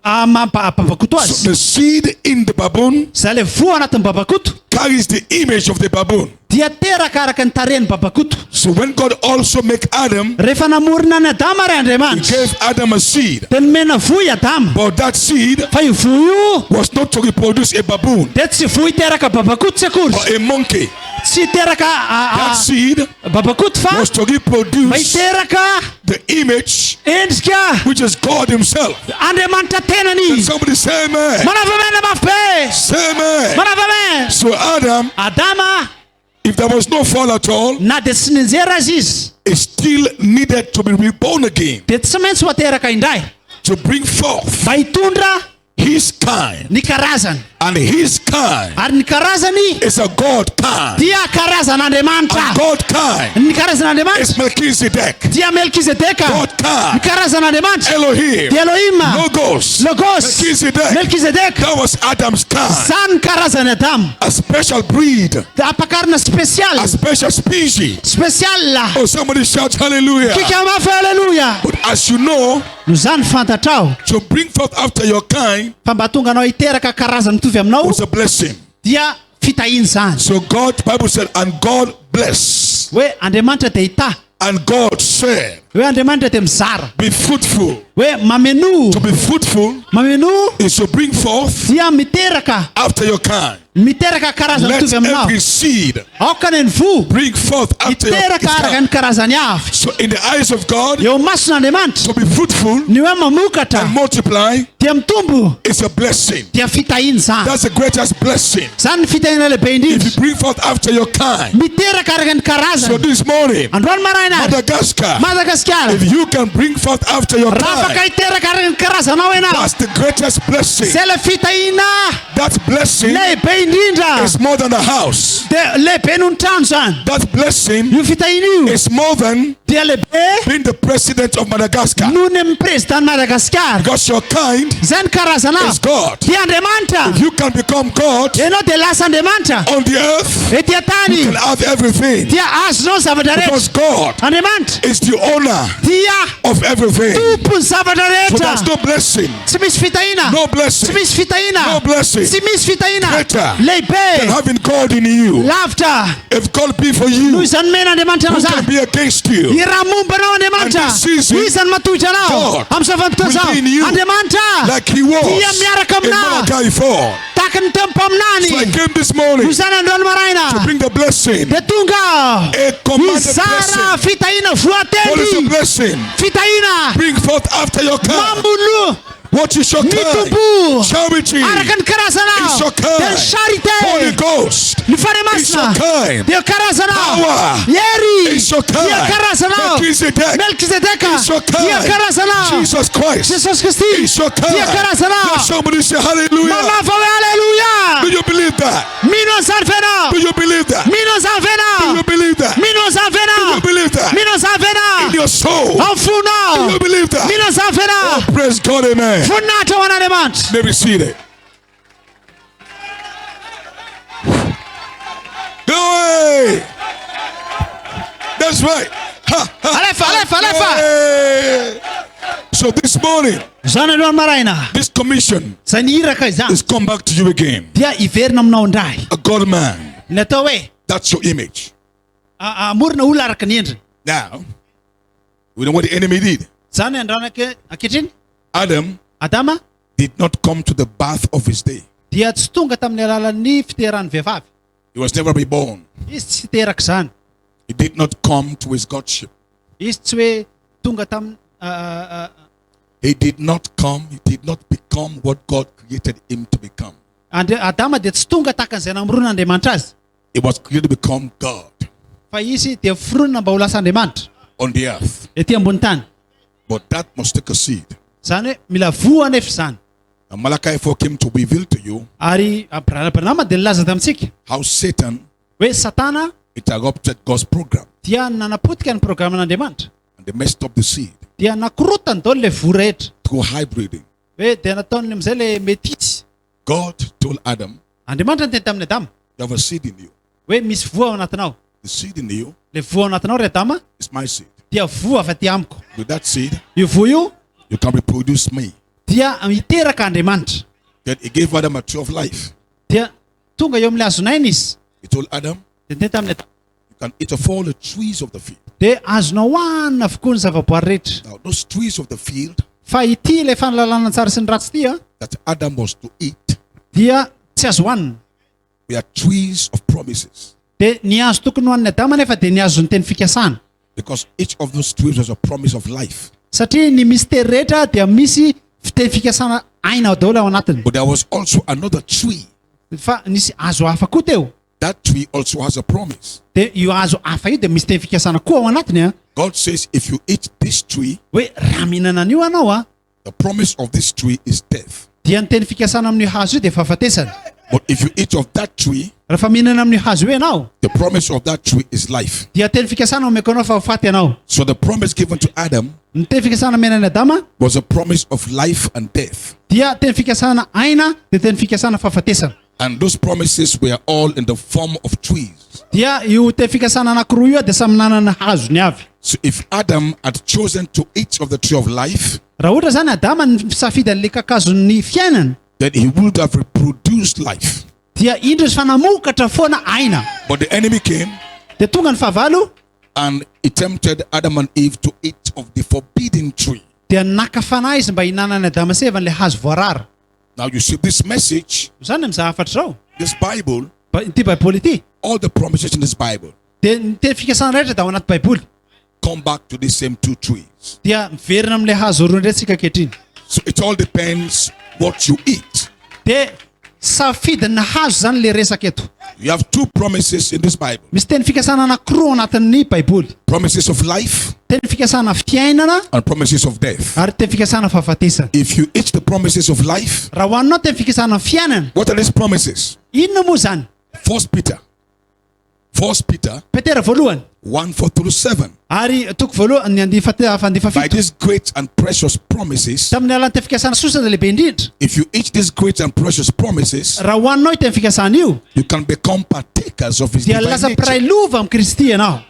Babakoto So azy. the seed in the baboon Zay le vo anatin'ny babakoto carries the image of the baboon. dia teraka araka ny tarehin'ny babakoto. So when God also made Adam, Rehefa namorona ny Adama ry he Andriamanitra gave Adam a seed, dia nomena vo i Adama, but that seed fa io vo io was not to reproduce a baboon dia tsy vo hiteraka babakoto tsy akory, or a monkey. tsy hiteraka That seed babakoto fa was to mba reproduce hiteraka the image endrika which is God himself. Andriamanitra tenany. Somebody say amen. Manavamena mafy be, Say amen. manavamena. So Adam, Adama if there was no fall at all, na dia tsy ninjera azy izy it still needed to be reborn again dia tsy maintsy ho ateraka indray to bring forth mba hitondra his kind. ny karazany, And his kind ary ny karazany is a God kind. dia karazan'Andriamanitra. And God kind Ny karazan'Andriamanitra is Melchizedek. dia Melkizedeka. God Ny kind, karazan'Andriamanitra Elohim, dia Elohima, Logos, Logos, Melchizedek. Melkizedeka. That was Adam's kind. Zany karazany Adama. A special breed, Dia ampakarina spesial, a special species. spesial. Oh, somebody shout hallelujah. Kika mafy haleluya. But as you know, No zany fantatrao to bring forth after your kind fa mba tonga anao hiteraka karazany mitovy aminao was a blessing. dia fitahiny zany. So God, Bible said, and God blessed. Hoe Andriamanitra dia hita, And God said, hoe Andriamanitra dia mizara Be fruitful. hoe mameno To be fruitful mameno is to bring forth dia miteraka after your kind. miteraka karazana Let mitovy aminao every seed aoka ny voa bring forth after your miteraka araka kind. ny karazany avy So in the eyes of God, eo mason'Andriamanitra to be fruitful ny hoe mamokatra and multiply dia mitombo is a blessing. dia fitahiny zany That's the greatest blessing. zany ny fitahina lehibe If indrindra you bring forth after your kind. miteraka araka ny So karazany this morning, androany maraina Madagascar, Madagascar if you can bring forth after your raha afaka kind, hiteraka araka ny karazanao ianao that's the greatest blessing. zay le fitahina That blessing lehibe indrindra is more than a house. dia lehibe noho ny trano zany That blessing io fitahina io is more than dia lehibe being the president of Madagascar. noho ny president Madagascar Because your kind zay ny karazanao is God. dia Andriamanitra If you can become God ianao dia lasa Andriamanitra on the earth, ety you an-tany can have everything. dia azonao zavatra Because rehetra God Andriamanitra is the owner dia of everything. tompony zavatra So rehetra there's no blessing, tsy misy fitahina no tsy blessing, misy fitahina no blessing tsy misy fitahina greater than lehibe having God in you. lavitra If God be for noho you, izany mena Andriamanitra who anao can zany be against you? i raha momba anao Andriamanitra And this season, izany matohitra anao God amin'izao vanimpotoana will zao be in you Andriamanitra Like he was dia miaraka in aminao Malachi 4. tahaka ny tempo aminany So I came this morning noho izany androany to maraina bring the blessing. dia tonga A commanded izara blessing. fitahina What is the voatery blessing? fitahina Bring forth after your kind. mambono What is your kind? mitombo Charity. araka ny karazanao It's your dia kind. charité Holy Ghost. ny It's your fanemasina kind. dia karazanao Power. hery It's your kind. dia karazanao Melchizedek. melkizedeka It's your dia kind. karazanao Jesus Christ. Jesus Kristi It's your kind. dia karazanao Let somebody say hallelujah. manao fa hoe aleluia Do you believe that? mino zany fenao Do you believe that? mino zany Do fenao you believe that? mino zany Do fenao you believe that? mino zany fenao In your soul. ao Do fonao you believe that? mino zany Oh, fenao praise God, amen. voninahitra ho an'Andriamanitra May be seated. Go away. That's right. Ha, ha, alefa alefa alefa hey. So this morning, zany alohan'ny maraina this commission zay nihiraka izany is come back to you again. dia iverina aminao indray A God man. ny atao hoe That's your image. amorona olona araka ny endriny Now, we know what the enemy did. zany andrana ankehitriny Adam adama did not come to the birth of his day. dia tsy tonga tamin'ny alalan'ny fiteran'ny vehivavy He was never reborn. izy tsy teraka zany He did not come to his godship. izy tsy hoe tonga tamin'ny He did not come. He did not become what God created him to become. adama dia tsy tonga takan'izay namoron'Andriamanitra azy He was created to become God fa izy dia foronina mba ho lasa Andriamanitra on the earth. ety ambony tany But that must take a seed. zany hoe mila voa nefa zany And Malachi 4 came to reveal to you ary Abrahanama dia nilaza tamintsika how Satan hoe satana interrupted God's program dia nanapotika ny programan'Andriamanitra and they messed up the seed dia nakorotany dao le voa rehetra through hybriding. hoe dia nataony amin'izay le metitsy God told Adam, Andriamanitra nyteny tamin'ny Adama you have a seed in you. hoe misy voa ao anatinao The seed in you le voa ao anatinao ry Adama is my seed. dia voa avy aty amiko With that seed, io voa io you can reproduce me. dia miteraka Andriamanitra Then he gave Adam a tree of life. dia tonga eo amin'le azonaina izy He told Adam, dia nyteny tamin'ny Adama you can eat of all the trees of the field. dia azonao hohanina avokoa ny zavaboary rehetra Now, those trees of the field fa ity le fanalalana tsara sy ny ratsy ity a that Adam was to eat dia tsy azo hohanina were trees of promises. dia ny azo tokony hohaniny Adama nefa dia ny azo ny teny fikasana Because each of those trees was a promise of life. satria ny mystera rehetra dia misy fiteny fikasana aina ao daholo ao anatiny But there was also another tree. fa nisy azo hafa koa teo That tree also has a promise. dia io azo hafa io dia misy teny fikasana koa ao anatiny a God says, if you eat this tree, hoe raha mihinana an'io anao a the promise of this tree is death. dia ny teny fikasana amin'io hazo io dia fahafatesana But if you eat of that tree, rehefa mihinana amin'io hazo io ianao the promise of that tree is life. dia teny fikasana omeko anao fa ho faty ianao So the promise given to Adam ny teny fikasana menany Adama was a promise of life and death. dia teny fikasana aina dia teny fikasana fahafatesana And those promises were all in the form of trees. dia io teny fikasana anankiroa io dia samy nanana hazony avy So if Adam had chosen to eat of the tree of life, raha ohatra zany Adama ny safidy an'le kakazon'ny fiainana then he would have reproduced life. dia indro izy fa namokatra foana aina But the enemy came dia tonga ny fahavalo and he tempted Adam and Eve to eat of the forbidden tree. Dia nakafana izy mba hinanana Adama sy Eva le hazo voarara. Now you see this message, Zany mizaha afatra zao. this Bible, Ity baiboly ity. all the promises in this Bible Dia ny teny fikasana rehetra ao anaty baiboly. come back to these same two trees. Dia miverina amin'le hazo roa ndretsika kehitriny. So it all depends what you eat. Dia safidina hazo zany le resaka eto. You have two promises in this Bible. Misy teny fikasana anankiroa anatin'ny baiboly. Promises of life Teny fikasana fiainana and promises of death. ary teny fikasana fahafatesana. If you eat the promises of life, Raha hoaninao teny fikasana fiainana, what are these promises? inona moa zany? 1 Peter Petera voalohany 1:4-7. ary toko voalohany ny andifa By fito. these great and precious promises, Tamin'ny alalan'ny teny fikasana sosana lehibe indrindra. if you eat these great and precious promises, Raha hoaninao teny fikasana io, you can become partakers of His dia divine lasa nature. piray lova amin'ny Kristy ianao.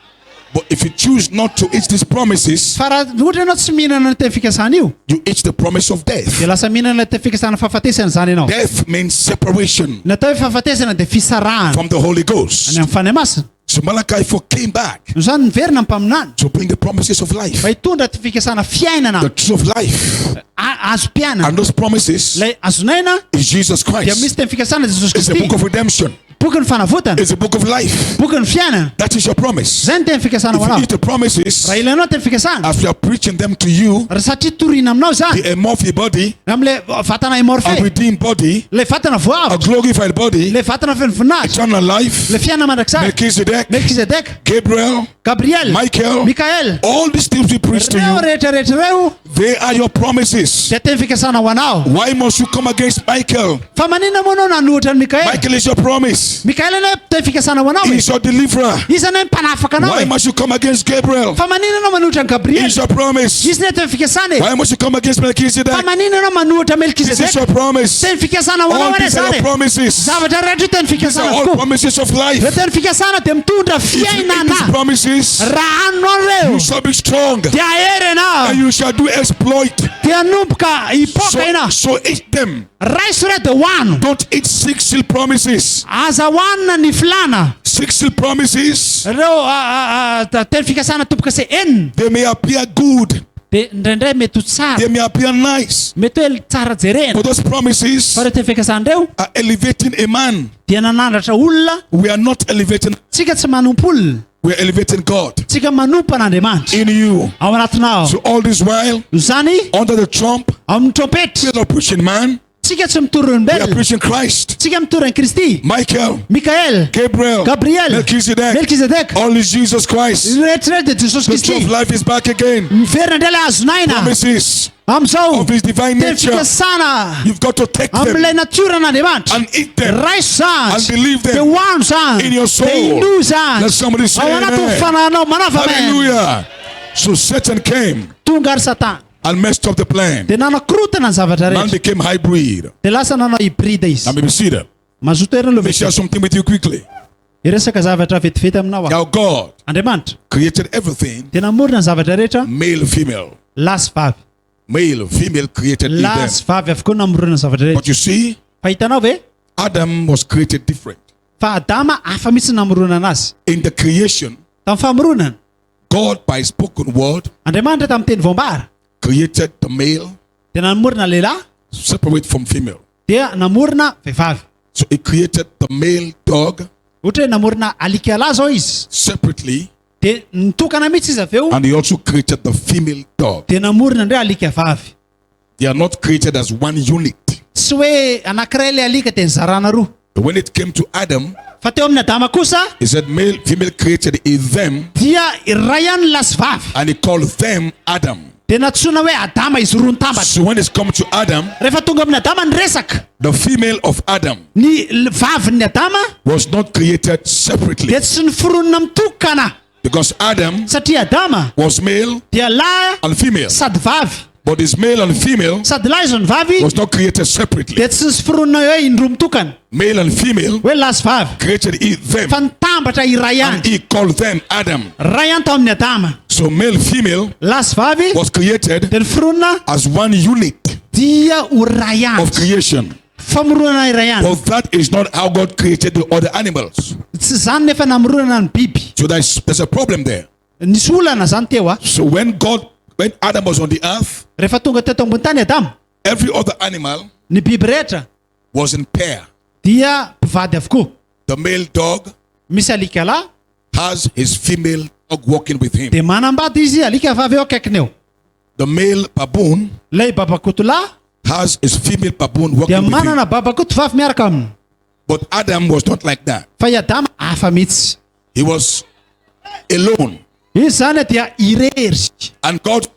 But if you choose not to eat these promises, Fa raha ohatra ianao tsy mihinana ny teny fikasana io, you eat the promise of dia death. lasa mihinana ny teny fikasana fahafatesana zany ianao. Death means separation Natao hoe fahafatesana dia fisarahana from the Holy Ghost. any amin'ny fanahy masina. So Malachi 4 came back Zany niverina ny mpaminany to bring the promises of life, fa hitondra ty fikasana fiainana the truth of life. azo pianana. And those promises Ilay azonaina is Jesus dia Christ. misy teny fikasana Jesosy It's the book Kristy. of redemption. Boky ny fanavotana, It's the book of life. boky ny fiainana. That is your promise. Zay ny teny fikasana If you ho anao. eat the promises, Raha ilainao teny fikasana, as we are preaching them to you, raha satria torina aminao zany, the amorphy body, amin'le vatana a imorfe, redeemed body, le vatana a voavitra, glorified body, le vatana fenifinazy, eternal life, le fiainana mandrakizary, Melchizedek, Melkizedek, Gabriel, Gabriel, Michael, Mikael. all these things we preach to Reo you, rehetrarehetra reo they are your promises. dia teny fikasana ho anao. Why must you come against Michael? Fa maninona moa anao nanohitra ny Mikael? Michael is your promise. Mikael ane teny fikasana ho anao He e. is your deliverer. Izy ane mpanafaka anao Why e. must you come against Gabriel? Fa maninona anao manohitra ny He Gabriel? is your promise. Izy ne teny fikasana e. Why must you come against Fa Melchizedek? maninona anao manohitra This is Melkizedek? your promise. Teny fikasana ho All anao ane these are zany your e. promises. Zavatra rehetra teny These are fikasana all tokoa. promises of Re life. teny fikasana dia mitondra If you eat these fiainana. promises, Raha anao reo you shall be strong dia ahery and ianao, you shall do exploit. dia nomboka hipoka ianao. So eat them. Raiso re dia hoano. Don't eat 6 seal promises. Aza hoanina ny filana. 6 seal promises, Reo teny fikasana tomboka se enina. they may appear good, Dia indraindray mety ho tsara, they may appear nice, mety hoe tsara jerena. but those promises Fa reo teny fikasana reo are elevating a man. dia nanandratra olona. We are not elevating, Tsika tsy manompo olona, we are elevating God tsika manompo an'Andriamanitra in you. ao anatinao. So all this while, Zany under the trump, amin'ny trompetra, we are not preaching man, tsika tsy mitoro we are olombelona, preaching Christ. tsika mitoro an'i Kristy. Michael, Mikael, Gabriel, Gabriel, Melchizedek, Melkizedek, all is Jesus Christ. rehetrarehetra dia Jesosy The truth of Kristy. life is back again. Miverina indray ilay azonaina Promises amin'izao of His divine teny nature. fikasana You've got to take them amin'ilay natiora an'Andriamanitra. and eat them. Raiso And zany, believe them dia hoano zany, in your soul. dia ino zany Let somebody say ao anaty amen. fananao manava amen. Hallelujah. So Satan came Tonga ary Satana and messed up the plan. dia nanakorotana ny zavatra Man rehetra, became hybrid. dia lasa nanao hybride Now izy. maybe see that. Mazoto hery Let me aloha share something with you quickly. iresaka zavatra vetivety aminao aho. Now God Andriamanitra created everything, dia namorona ny zavatra rehetra male, female. lasy vavy, Male, female created them. lasy vavy avokoa namorona ny zavatra But rehetra. you see, Fa hitanao ve Adam was created different. fa Adama hafa mihitsy namorona anazy. In the creation, Tamin'ny famoronana God by spoken word Andriamanitra tamin'ny teny voambara created the male dia namorona lehilahy separate from female. dia namorona vehivavy. So He created the male dog Ohatra hoe namorona alika lahy zao izy separately, dia nitokana mihitsy izy avy eo and He also created the female dog. dia namorona indray alika vavy. They are not created as one unit. Tsy hoe anankiray ilay alika dia nizarana roa. But when it came to Adam, Fa teo amin'ny Adama kosa He said male, female created in them, dia ray ihany lasy vavy and He called them Adam. dia natsoina hoe Adama izy roa nitambatra. So when it's come to Adam, Rehefa tonga amin'ny Adama ny resaka, the female of Adam ny vavin'ny Adama was not created separately, dia tsy niforonina mitokana because Adam satria Adama was male dia lahy and female. sady vavy, But this male and female sady lahy izy ny vavy was not created separately. dia tsy niforonina hoe indroa mitokana Male and female hoe lasy vavy, created in them, fa nitambatra iray and ihany. He called them Adam. Ray ihany tao amin'ny Adama, So male, female lasy vavy was created dia niforonina as one unit dia ho ray of ihany, creation. famoronana iray ihany. But that is not how God created the other animals. Tsy zany nefa namoronana ny biby. So there's a problem there. Nisy olana zany teo a. So when God when Adam was on the earth, Rehefa tonga teto ambony tany Adama, every other animal ny biby rehetra was in pair. dia mpivady avokoa. The male dog Misy alika lahy has his female dog walking with him. dia manambady izy alika vavy eo akaikiny eo. The male baboon Lay babakoto lahy has his female baboon dia walking with him. manana babakoto vavy miaraka aminy. But Adam was not like that. Fa i Adama hafa mihitsy. He was alone. Izy zany dia irery. And God,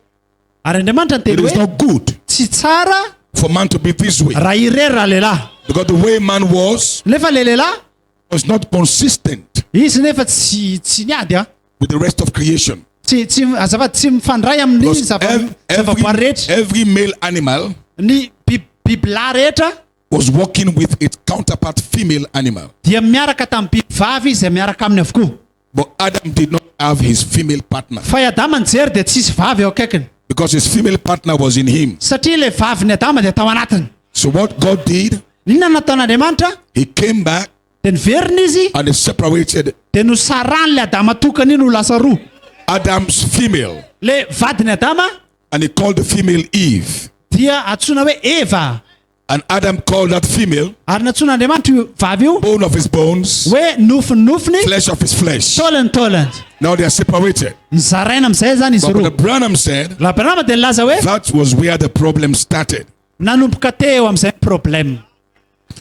Ary Andriamanitra it niteny is hoe not good tsy tsara for man to be this way. raha irery raha lehilahy. Because the way man was Nefa le lehilahy not consistent izy nefa tsy niady with the rest of creation. tsy azafady tsy mifandray amin'ny Because zavaboary rehetra. every male animal Ny bibilahy rehetra was walking with its counterpart female animal. dia miaraka tamin'ny biby vavy izay miaraka aminy avokoa. But Adam did not have his female partner Fa i Adama nijery dia tsisy vavy eo akaikiny. because his female partner was in him. Satria le vavy ny Adama dia tao anatiny. So what God did, Inona nataon'Andriamanitra? he came back Dia niverina izy and he separated dia nosarany le Adama tokany iny ho lasa roa. Adam's female Le vadiny Adama and he called the female Eve. dia antsoina hoe Eva. And Adam called that female Ary natsoin'Andriamanitra io vavy io bone of his bones, hoe nofinofiny, flesh of his flesh. tolony. Now they are separated. Nizaraina amin'izay zany izy But roa. the Branham said La Branham dia nilaza hoe that was where the problem started. nanomboka teo amin'izay problème.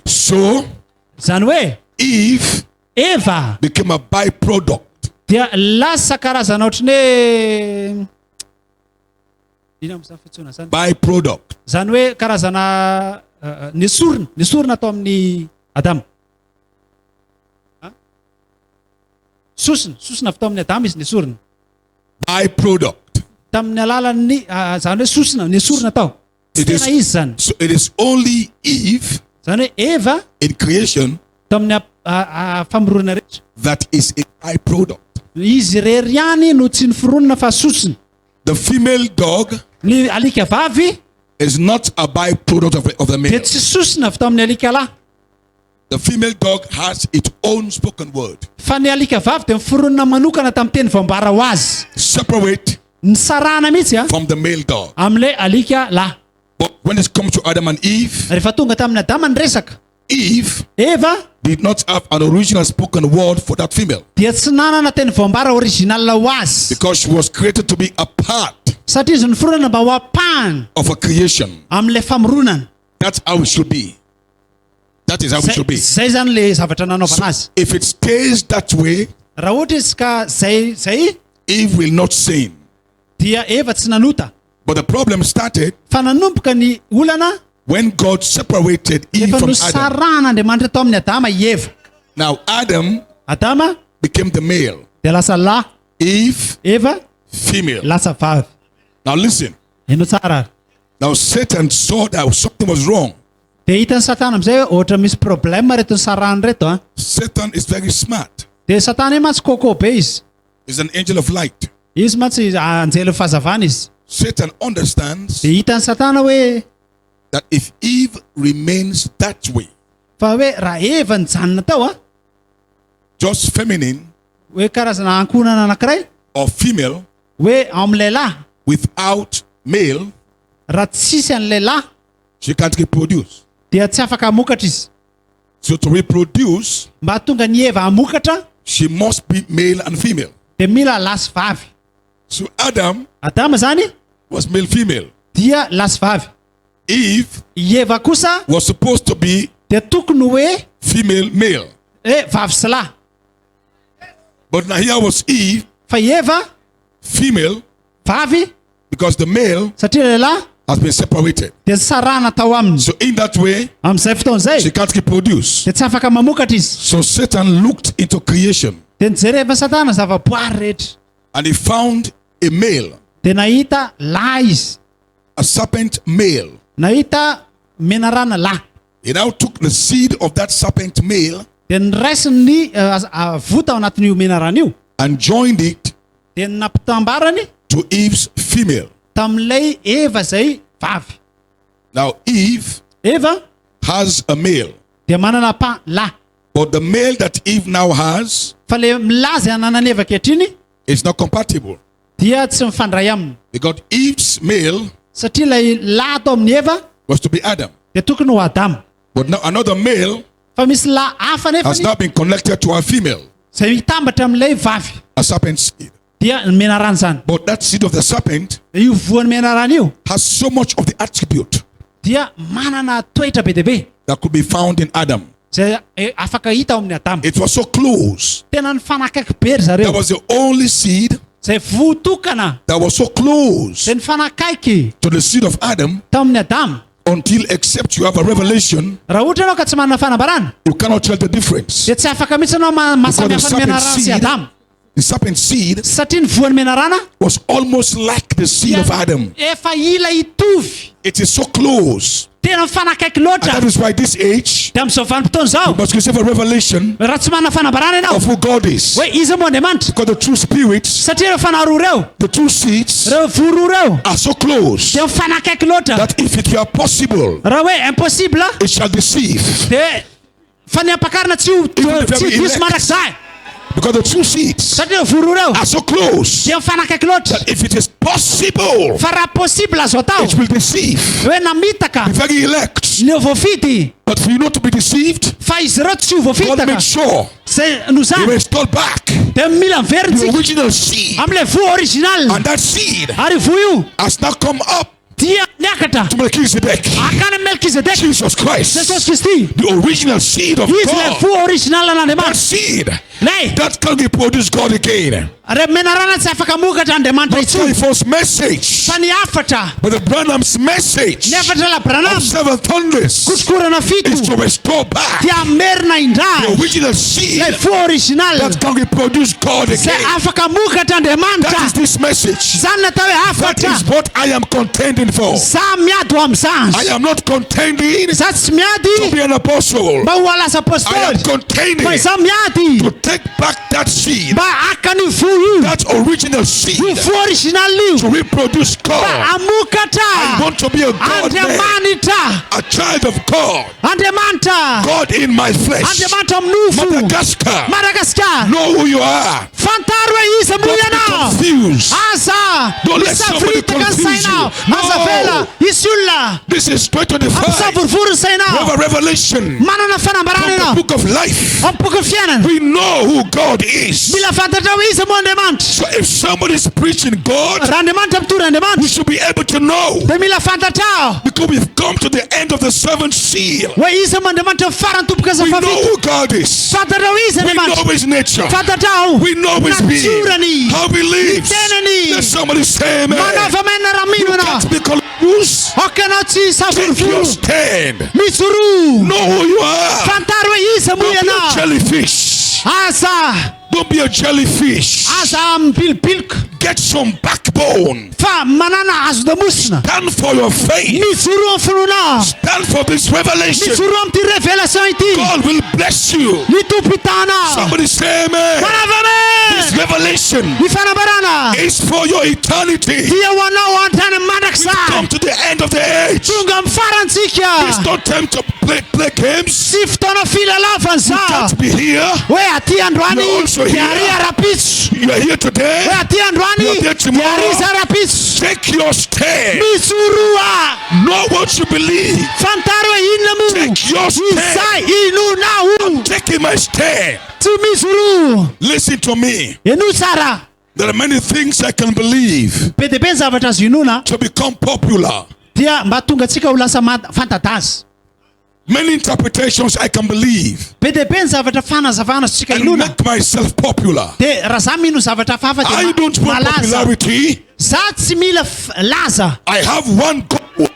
So Zany hoe Eve Eva became a byproduct dia lasa karazana ohatrany hoe ina amin'izany fitsoana zany. byproduct Zany hoe karazana nesorina atao amin'ny Adama. Sosina avy tao amin'ny Adama izy nesorina. byproduct. Tamin'ny alalan'ny zany hoe sosina nesorina tao. Tsy It is- tena izy zany. So it is only Eve Zany hoe Eva in creation tamin'ny famorona rehetra. that is a byproduct. Izy rery ihany no tsy niforonina fa sosina. The female dog Ny alika vavy is not a byproduct of the dia male. tsy sosina avy tao amin'ny alika lahy. The female dog has its own spoken word. Fa ny alika vavy dia miforonina manokana tamin'ny teny voambara ho azy. Separate Nisarana mihitsy from the male dog. amin'ilay alika lahy. But when it comes to Adam and Eve, Rehefa tonga tamin'ny Adama ny resaka, Eve Eva did not have an original spoken word for that female dia tsy nanana teny voambara original ho azy. because she was created to be a part Satria izy niforonana mba ho apahany of a creation. amin'ilay famoronana. That's how it should be. That is how it should be. Zay zany le zavatra nanaovana azy. If it stays that way, Raha ohatra izy ka zay Eve will not sin. dia Eva tsy nanota. But the problem started Fa nanomboka ny olana when God separated Eve efa from Adam. nosarahan'Andriamanitra tao amin'ny Adama i Eva. Now Adam Adama became the male, dia lasa lahy, Eve Eva female. lasa vavy. Now listen. Ino tsara. Now Satan saw that something was wrong. Dia hitan'ny Satana amin'izay hoe ohatra misy problème reto ny sarahany reto. Satan is very smart. Dia Satana io mantsy kôkô be izy. He's an angel of light. Izy mantsy anjely fahazavana izy. Satan understands Dia hitan'ny Satana hoe that if Eve remains that way, fa hoe raha Eva nijanona tao just feminine hoe karazana ankonana anankiray or female hoe amin'ilay lahy without male, raha tsisy an'ilay lahy she can't reproduce. dia tsy afaka hamokatra izy. So to reproduce, Mba tonga ny Eva hamokatra she must be male and female. dia mila lasy vavy. So Adam Adama zany was male female. dia lasy vavy. Eve I Eva kosa was supposed to be dia tokony hoe female male. vavy sy lahy. But now here was Eve, Fa Eva female, vavy because the male satria lehilahy has been separated. dia sarana tao aminy. So in that way, Amin'izay fotoan'izay she can't reproduce. dia tsy afaka mamokatra izy. So Satan looked into creation Dia nijereva Satana zavaboary rehetra. and he found a male, Dia nahita lahy izy. a serpent male. Nahita menarana lahy. He now took the seed of that serpent male Dia niraisiny vota ao anatin'io menarana io. and joined it Dia nampitambarany to Eve's female. tamin'ilay Eva zay vavy. Now Eve Eva has a male, dia manana lahy. but the male that Eve now has Fa le milaza ananany Eva kehitriny is not compatible. dia tsy mifandray aminy Because Eve's male satria ilay lahy atao amin'ny Eva was to be Adam. dia tokony ho Adama But now another male fa misy lahy hafa has nefa now been connected to a female, zay mitambatra amin'ilay vavy a serpent seed. dia ny menarana zany But that seed of the serpent io voan'ny menarana io has so much of the attribute dia manana toetra be deaibe that could be found in Adam. zay afaka hita ao amin'ny Adama It was so close. tena ny fanakaiky be ry That zareo was the only seed zay votokana that was so close zay ny fanakaiky to the seed of Adam tao amin'ny Adama until, except you have a revelation, raha ohatra ianao ka tsy manana fanambarana you cannot tell the difference. dia tsy afaka mihitsy anao masamihafa ny menarana sy Adama The serpent seed satria ny voan'ny menarana was almost like the seed of Adam. efa ila hitovy It is so close. tena mifanakaiky And loatra that is why this age, dia amin'izao vanim-potoana you zao must receive a revelation raha tsy manana fanambarana ianao of who God is. hoe izy moa Andriamanitra Because the true spirits, satria ireo fanahy roa ireo the true seeds ireo voro ireo are so close dia mifanakaiky loatra that if it were possible, raha hoe impossible it shall deceive. dia fa ny ampakarina tsy diso mandrakizay Because the true seeds satria voro ireo are so close dia mifanakaiky loatra that if it is possible, fa raha possible azo atao it will deceive hoe namitaka the very elect. ny ho voafidy But for you not to be deceived, fa izy ireo tsy ho God voafitaka made sure zay no you zany restore back dia mila the miveritsika original seed. amin'ilay vo original And that seed ary vo io has now come up dia niakatra to Melchizedek, akany Melkizedek Jesus Christ, Jesosy Kristy the original seed of izy ilay God. vo original That an'Andriamanitra seed lay that can reproduce God again. re menarana tsy afaka mokatra Andriamanitra Not intsony Typhon's message, fa ny afatra but the Branham's message ny afatra la Branham of seven thunders kosikorana fito is to restore back dia merina indray the original seed ilay vo original that can reproduce God zay again. afaka mokatra That Andriamanitra is this message. zany natao hoe That afatra is what I am contending for. za miady ho amin'izany I am not contending za tsy to miady be an apostle. mba ho alasa I am apôstôly contending fa za miady to take back that seed, mba akany vo io that original io seed, vo original io to reproduce mba God. I amokatra want to be a God man, Andriamanitra a child of God, Andriamanitra God in my flesh. Andriamanitra minofo Madagascar, Madagascar know who you are. fantaro hoe izy Don't moa be ianao confused. aza Don't let somebody misafiritaka ny confuse sainao you. No. aza vela isy olona This is 2025. ampisavorovoro ny We sainao have a revelation manana fanambarana from the ianao book of life. amin'ny boky ny fiainana We know who God is. mila fantatra hoe izy moa Andriamanitra So if somebody is preaching God, raha Andriamanitra mitory we Andriamanitra should be able to know, dia mila fantatra because we've come to the end of the seventh seal. hoe izy moa Andriamanitra farany tompoka We know zafavito who God is. fantatra hoe izy We know Andriamanitra his nature. fantatra We know his being. naturany How he lives. tenany Let somebody say amen. manava maina raha mino You ianao can't be confused. ok anao tsy Take your savorovoro stand. mitsoro Know who you are. fantaro hoe izy moa Don't be a ianao jellyfish. aza Don't be a jellyfish. aza mipilipiloka Get some backbone. fa manana hazo damosina Stand for your faith. mitsoro amin'ny finoanao Stand for this revelation. mitsoro amin'ity révélation ity God will bless you. ny tompo hitanao Somebody say amen. This manavame revelation ny fanambarana is for your eternity. dia ho anao antrany mandrakizay Come to the end of the age. tonga amin'ny farantsika It's not time to play games. sy fotoana filalavana za Can't be here. hoe aty androany You're also dia here. ary arapitso You are here today. hoe aty androany You're there dia tomorrow. ary izy arapitso Take your stand. mitsoroa Know what you believe. fantaro hoe inona mo Take your stand. izay inonao Taking my stand. tsy mitsoro Listen to me. eno tsara There are many things I can believe be dia be ny zavatra azo inona to become popular. dia mba tonga atsika ho lasa fantadazy Many interpretations I can believe be dia be ny zavatra fanazavana tsika and inona make myself popular. dia raha za mino zavatra fafa I dia don't want malaza popularity. za tsy mila laza I have one goal.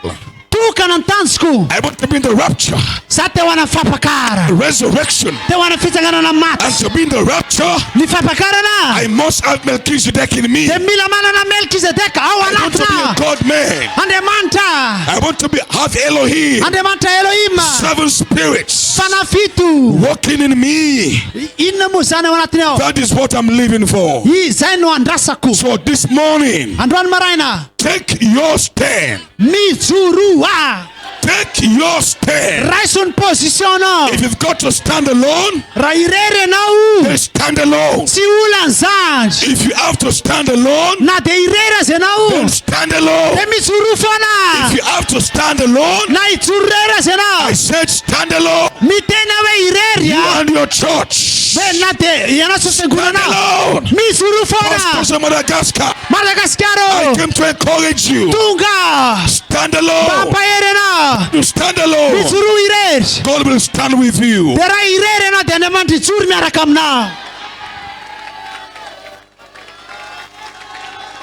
tokana ny tanjoko I want to be in the rapture, za te ho ana fampakara the resurrection. te ho ana fitsanganana And maty to be in the rapture, ny fampakarana I must have Melchizedek in me. dia mila manana Melkizedek ao I want to be a anatina God man. Andriamanitra I want to have Elohim, Andriamanitra Elohim seven spirits fanafito working in me. inona moa zany ao anatiny ao That is what I'm living for. izay no andrasako So this morning, androany maraina take your stand. mijoroa Take your stand. Raison position. If you've got to stand alone, Raha irery ianao, then stand alone. tsy ola ny zanjy. If you have to stand alone, Na de irery azy ianao, then stand alone. de mijoro foana. If you have to stand alone, Na ijoro irery azy ianao, I said stand alone. mitena hoe irery You a. and your church. Ve na de ianao sy Stand fiangonana, alone. mijoro Pastors foana. of Madagascar, Madagascar I Août, came to encourage you. tonga Stand alone. mampahery ianao, You stand alone. mijoro irery. God will stand with you. De raha irery ianao de Andriamanitra ijoro miaraka aminao.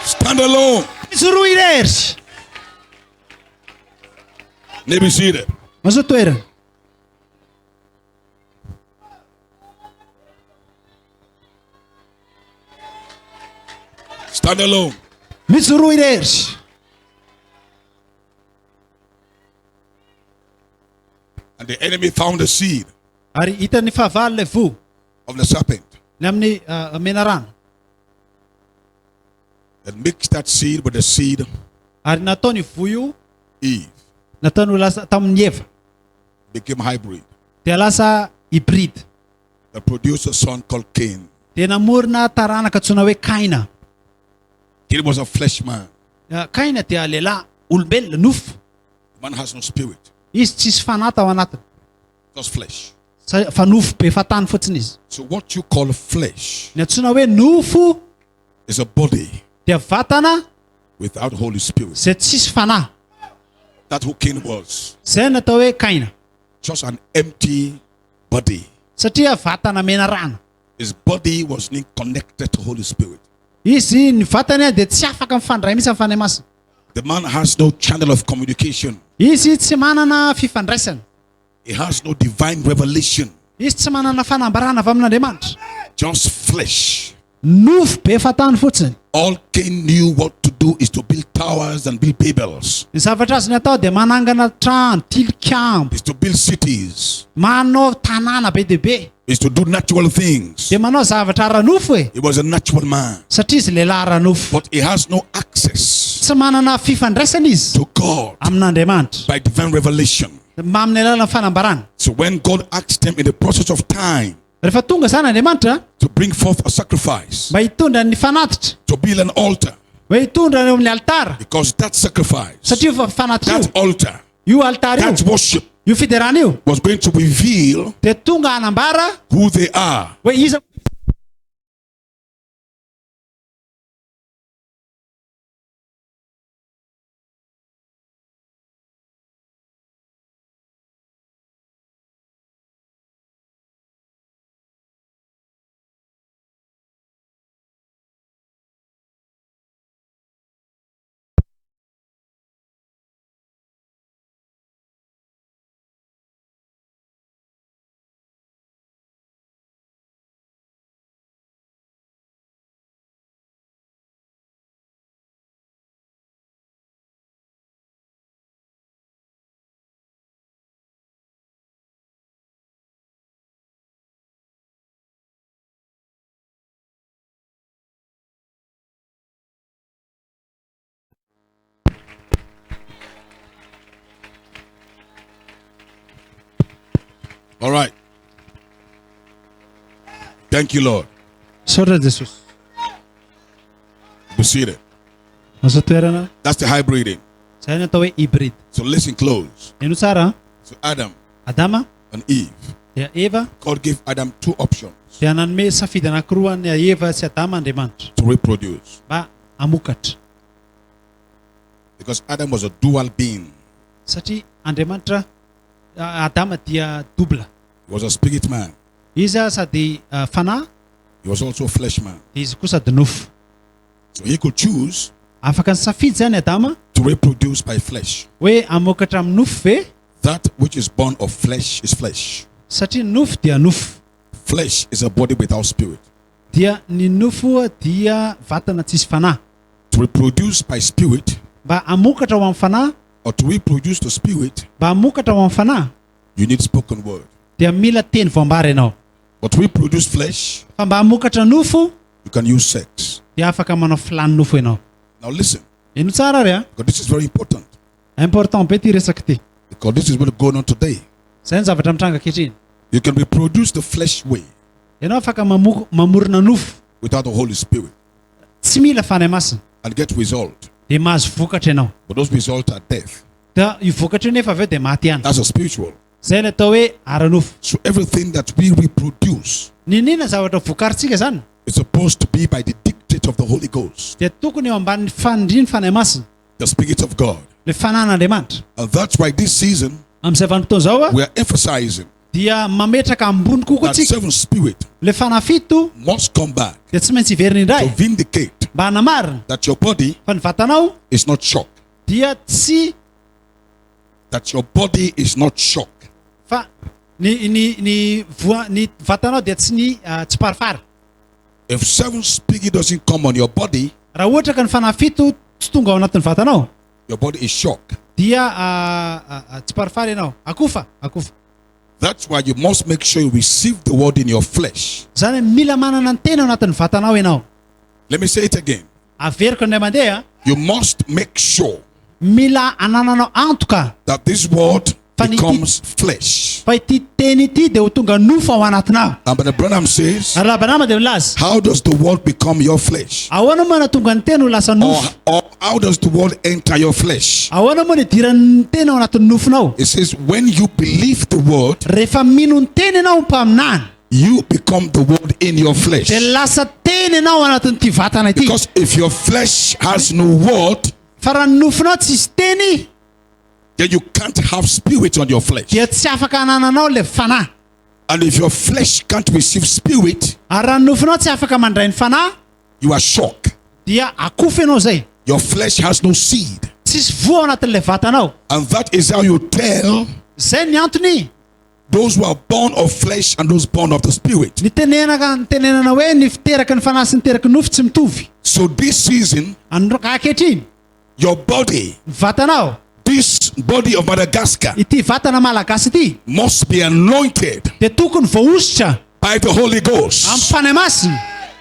Stand alone. Mijoro irery. Let me see that. Azo toerana. Stand alone. Mijoro irery. And the enemy found the seed Ary hitan'ny fahavalo le vo of the serpent ny amin'ny menarano. and mixed that seed with the seed Ary nataony vo io, Eve. nataony ho lasa tamin'ny Eva, Became hybrid. dia lasa hybride. That produced a son called Cain. Dia namorona taranaka antsoina hoe Kaina. Cain was a flesh man. Kaina dia lehilahy olombelona, nofo. The man has no spirit. Izy tsisy fanata ao anatiny, Just flesh. fa nofo be fatany fotsiny izy. So what you call flesh Ny antsoina hoe nofo is a body dia vatana without Holy Spirit. zay tsisy fanahy. That's who Cain was. Zay natao hoe Kaina, Just an empty body. satria vatana mena rano. His body was not connected to Holy Spirit. Izy ny vatany dia tsy afaka mifandray mihitsy amin'ny fanahy masina. The man has no channel of communication. Izy tsy manana fifandraisana. He has no divine revelation. Izy tsy manana fanambarana avy amin'Andriamanitra. Just flesh. Nofo be fatany fotsiny. All Cain knew what to do is to build towers and build Babels. Ny zavatra azony atao dia manangana trano, tilikambo, Is to build cities. manao tanàna be dia be, Is to do natural things. dia manao zavatra ara-nofo e. He was a natural man. Satria izy lehilahy ara-nofo. But he has no access Tsy manana fifandraisana izy to God amin'Andriamanitra by divine revelation. amin'ny alalan'ny fanambarana. So when God asked him in the process of time Rehefa tonga zany Andriamanitra to bring forth a sacrifice, mba hitondra ny fanatitra, to build an altar, hoe hitondra eo amin'ny altara, because that sacrifice, satria fanatitra that altar, io altara that io, worship io fiderana io, was going to reveal dia tonga hanambara who they are. hoe iza. All right. Thank you, Lord. Saotra Jesosy. Be seated. Azo toerana. That's the hybriding. Zay natao hoe hybride. So listen close. Eno tsara, So Adam Adama and Eve. dia Eva, God gave Adam two options dia nanome safidy anankiroa ny Eva sy Adama Andriamanitra to reproduce. mba hamokatra. Because Adam was a dual being. Satria Andriamanitra, Adama dia double. He was a spirit man. Izy sady fanahy, He was also a flesh man. dia izy koa sady nofo. So he could choose Afaka ny safidy zany Adama to reproduce by flesh. hoe hamokatra amin'ny nofo ve, That which is born of flesh is flesh. satria nofo dia nofo. Flesh is a body without spirit. Dia ny nofo dia vatana tsisy fanahy. To reproduce by spirit Mba hamokatra ho amin'ny fanahy, or to reproduce the spirit, mba hamokatra ho amin'ny fanahy, you need spoken word. dia mila teny voambary ianao. But to reproduce flesh, Fa mba hamokatra nofo, you can use sex. dia afaka manao filany nofo ianao. Now listen, Eno tsara ary a, because this is very important. important be ty resaky ty. Because this is what's going on today. Zay ny zavatra mitranga ankehitriny. You can reproduce the flesh way Ianao afaka mamorona nofo without the Holy Spirit tsy mila fanahy masina and get result. dia mahazo vokatra ianao. But those results are death. Da io vokatra io nefa avy eo dia maty ihany. That's a spiritual. Zay ilay atao hoe ara-nofo. So everything that we reproduce Ninina zavatra vokarintsika zany is supposed to be by the dictate of the Holy Ghost, dia tokony eo ambanin'ny fanindriny fanahy masina, the Spirit of God. le fanan'Andriamanitra. And that's why this season Amin'izay vanim-potoana zao a we are emphasizing dia mametraka ambony kokoa that tsika. seven spirit Le fanahy fito must come back dia tsy maintsy iverina to indray vindicate mba hanamarina that your body fa ny vatanao is not shocked. dia tsy That your body is not shocked. fa ny vatanao dia tsy parifary. If seven spirit doesn't come on your body, Raha ohatra ka ny fanahy fito tsy tonga ao anatin'ny vatanao your body is shocked. dia tsy parifary ianao, akufa. That's why you must make sure you receive the word in your flesh. Zany mila manana ny tena ao anatin'ny vatanao ianao. Let me say it again. Averiko indray mandeha, You must make sure mila anananao antoka that this word Funny becomes flesh. fa ity teny ity dia ho tonga nofo ao anatinao. And Brother Branham says, Ary labanama dia milaza, how does the word become your flesh? ahoana moa na tonga ny teny ho lasa nofo? Or how does the word enter your flesh? Ahoana moa ny idiran'ny teny ao anatin'ny nofonao? It says, when you believe the word, Rehefa mino ny teny ianao mpaminany, you become the word in your flesh. dia lasa teny ianao anatin'ity vatana ity. Because if your flesh has no word, Fa raha ny nofonao tsisy teny, then you can't have spirit on your flesh. dia tsy afaka hanananao le fanahy. And if your flesh can't receive spirit, Ary raha ny nofonao tsy afaka mandray ny fanahy, you are shocked. dia akufa ianao zay. Your flesh has no seed. Tsisy voa ao anatin'le vatanao. And that is how you tell Zay ny antony those who are born of flesh and those born of the spirit. ny tenenana hoe ny fiteraky ny fanahy sy ny teraky nofo tsy mitovy. So this season, Androka ankehitriny, your body, ny vatanao, this body of Madagascar, ity vatana malagasy ity, must be anointed dia tokony voaositra by the Holy amin'ny Ghost. fanahy masina.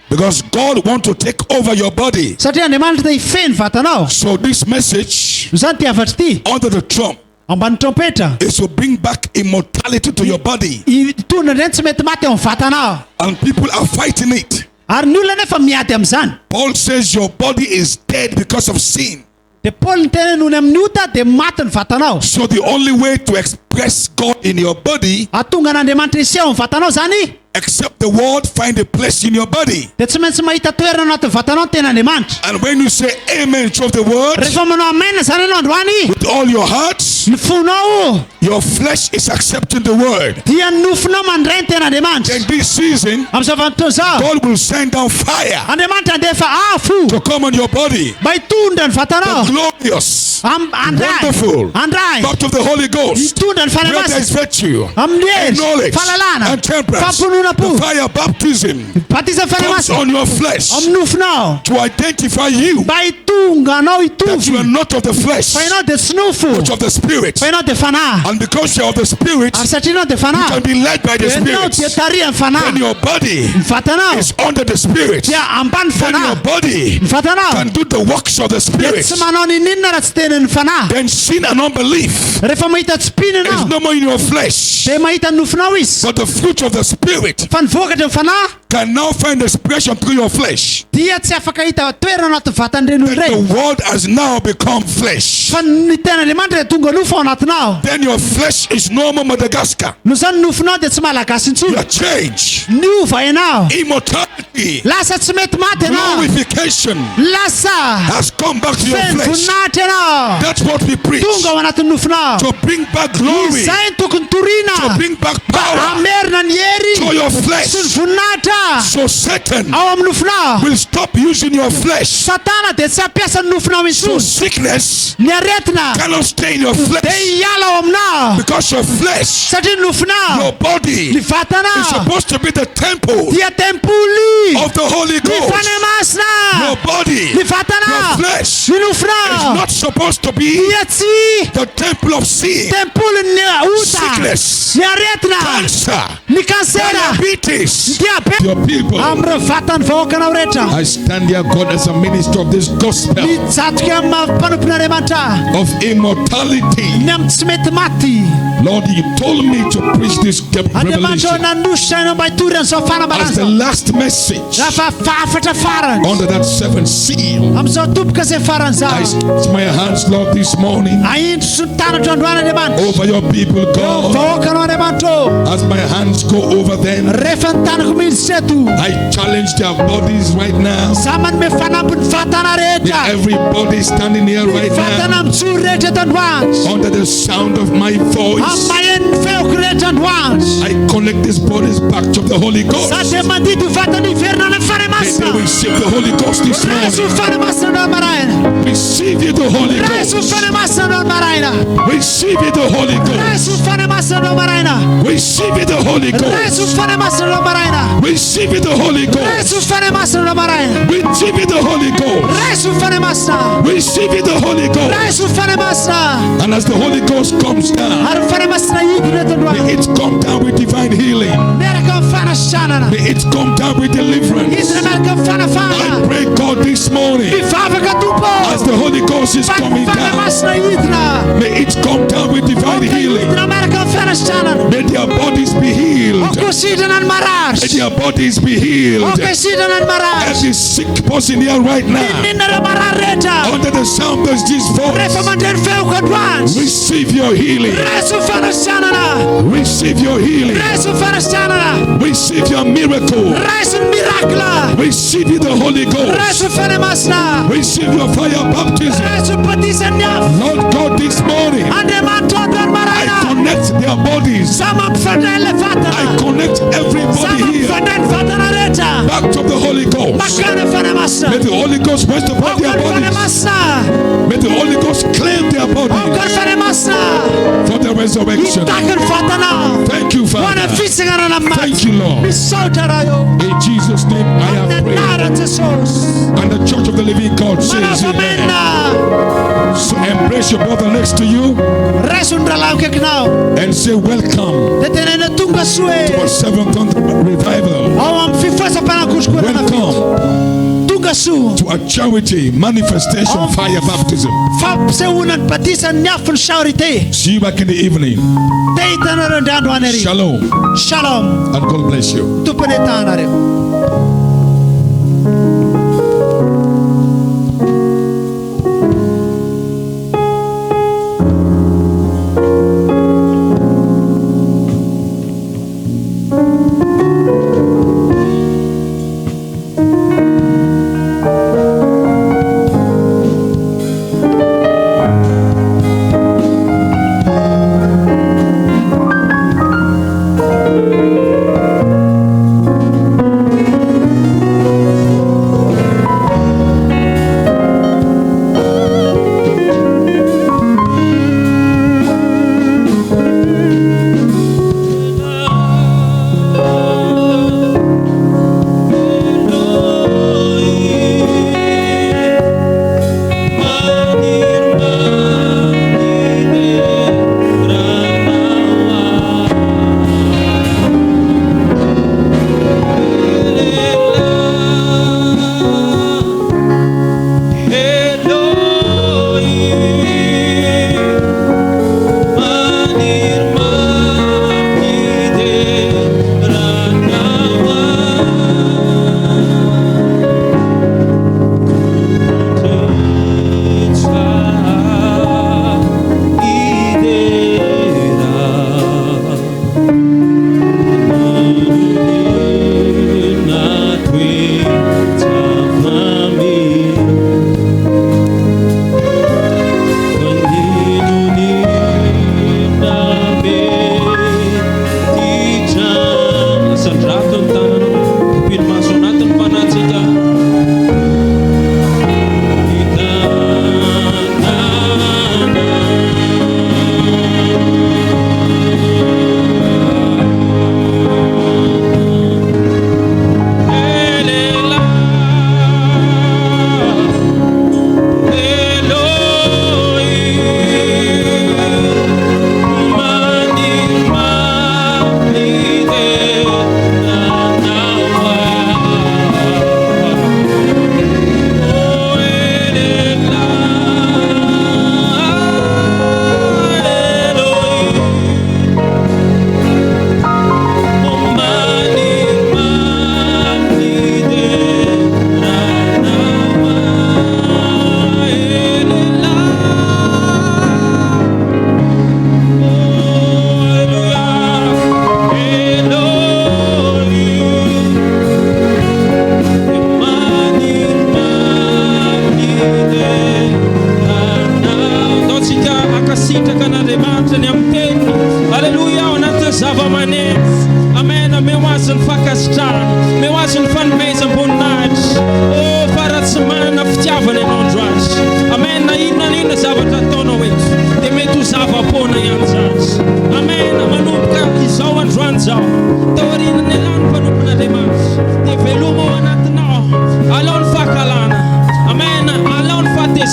Because God wants to take over your body. Satria Andriamanitra dia hifehy ny vatanao. So this message Zany ty avatry ity, under the trump ambany trompetra, is to bring back immortality to your body. itondra indray tsy mety maty ao amin'ny vatanao. And people are fighting it. Ary ny olona nefa miady amin'izany. Paul says your body is dead because of sin. Dia Paul ny tena nohony amin'ny ota dia maty ny vatanao. So the only way to express God in your body, Atonga n'Andriamanitra iseho amin'ny vatanao zany, except the word find a place in your body. dia tsy maintsy mahita toerana anatin'ny vatanao ny ten'Andriamanitra. And when you say amen to the word Rehefa manao amen zany ianao androany, with all your hearts, ny fonao your flesh is accepting the word. dia ny nofonao mandray ny ten'Andriamanitra. In this season, Amin'izao vanim-potoana zao, God will send down fire Andriamanitra andefa afo to come on your body. mba hitondra ny vatanao. The glorious, Andray, wonderful, andray, not of the Holy Ghost, hitondra ny fanahy where there is masina. virtue Amin'ny and hery, knowledge fahalalana, and temperance. famponona po, The fire baptism batisa ny fanahy comes masina on your flesh amin'ny nofonao to identify you mba hitonga anao that you are hitovy not of the flesh, fa ianao dia tsy nofo, but of the spirit. fa ianao dia fanahy. And because you are of the spirit, Ary satria ianao dia you fanahy, can be led by the ianao dia spirit. taria ny Then fanahy. your body Ny vatanao is under the spirit. dia ambany Then your fanahy. body Ny vatanao can do the works of the dia spirit. tsy manao ninina raha tsy tenen'ny fanahy. Then sin and unbelief Rehefa mahita tsipina is ianao no more in your flesh, dia mahita ny nofonao izy, but the fruit of the spirit fa ny vokatra ny fanahy can now find expression through your flesh. dia tsy afaka hita toerana anaty vatan'ireny That the olon'ireny, word has now become flesh. fa ny ten'Andriamanitra dia tonga nofo ao anatinao. Then your flesh is no more Madagascar. No zany nofonao dia tsy malagasy You intsony, are changed. niova ianao, Immortality, lasa tsy mety maty ianao, glorification lasa has come back to your feno flesh. voninahitra ianao, That's what we preach. tonga ao anatin'ny nofonao. To bring back glory, Izay ny tokony to toriana, bring back power amerina ny to hery your sy ny flesh. voninahitra So Satan ao amin'ny nofonao. will stop using your flesh. Satana dia tsy ampiasa ny nofonao So intsony, sickness ny aretina cannot stay in your dia flesh hiala ao aminao, because your flesh, satria ny nofonao, your body, ny is vatanao supposed to be the temple dia tempoly of the Holy ny Ghost. fanahy masina, Your body ny vatana. Your flesh Inufra. is not supposed to be Yatsi. the temple of sin, Tempul ni uta. sickness, Ni aretna. cancer, Ni kansera. diabetes. Diabetes. Your people, Amra vatan foka na ureta. I stand here, God, as a minister of this gospel Ni tsatke ma panupna remanta. of immortality. Nem smet mati. Lord, you told me to preach this Ademanto revelation na nusha no baituran so fana as the balansa. last message Rafa fafata faran. under that seventh seal. Am so tup ka se faran sa. I stretch my hands, Lord, this morning Ain sultana tondwana demanto. over your people, God. Foka no demanto. As my hands go over them, Refantana kumil setu. I challenge their bodies right now. Saman me fana pun fatana May reta. everybody standing here right now Fatana msurete tondwans. under the sound of my voice. Amayen feukrete tondwans. I connect these bodies back to the Holy Ghost. Sate manditu fatani ferna ne fare May they masa. receive the Holy Ghost this Resu morning. fare masa no maraina. Receive you the Holy Resu Ghost. fare masa no maraina. Receive you the Holy Resu Ghost. fare masa no maraina. Receive you the Holy Resu Ghost. fare masa no maraina. Receive you the Holy Resu Ghost. fare masa no maraina. Receive you the Holy Ghost. Resu fare masa. Receive you the Holy Ghost. Resu fare masa. And as the Holy Ghost comes down, Har fare masa na yidre tondwans. may it come down with divine healing. Nere kan fana shanana. May it come down with deliverance. Yidre mer kan fana I fana. pray, God, this morning, Vi fava ka tupo. as the Holy Ghost is coming Fare down, masa na yidra. may it come down with divine healing. Yidra mer kan fana shanana. May their bodies be healed. Oko sidan an May maras. their bodies be healed. Oko sidan an maras. Every sick person here right now, Ninere marareta. under the sound of this Refa voice, manten feu ka dwans. receive your healing. Resu fana shanana. Receive your healing. Resu fana shanana. Receive your miracle. Resu mirakla. Receive you the Holy Ghost. Resu fana masna. Receive your fire baptism. Resu patisan nyaf. Lord God, this morning, Ande manto don I marana. connect their bodies. Sama fadele I fatana. connect everybody Sama here fadan fatana reta. back to the Holy Ghost. Makane fana masna. May the Holy Ghost rest upon their Okar fana bodies. masna. May the Holy Ghost claim their bodies Okar fana masna. for the resurrection. Itakan fatana. Thank you, Wana Father. fisingana na mat. Thank you, Lord. Misotarayo. In Jesus' name I have prayed. Nara tesos. And the Church of the Living God Mana says amen. famena. So embrace your brother next to you Resundra lau ke knau. and say welcome Detenene tunga sue. to a seventh revival. Awam fifa sa pana kuskura na fit. Welcome Tunga su. to a charity manifestation fire baptism. Fab se unan patisan nyafun shaurite. See you back in the evening. Teitana rendandu aneri. Shalom Shalom. and God bless you. Tupene tanare.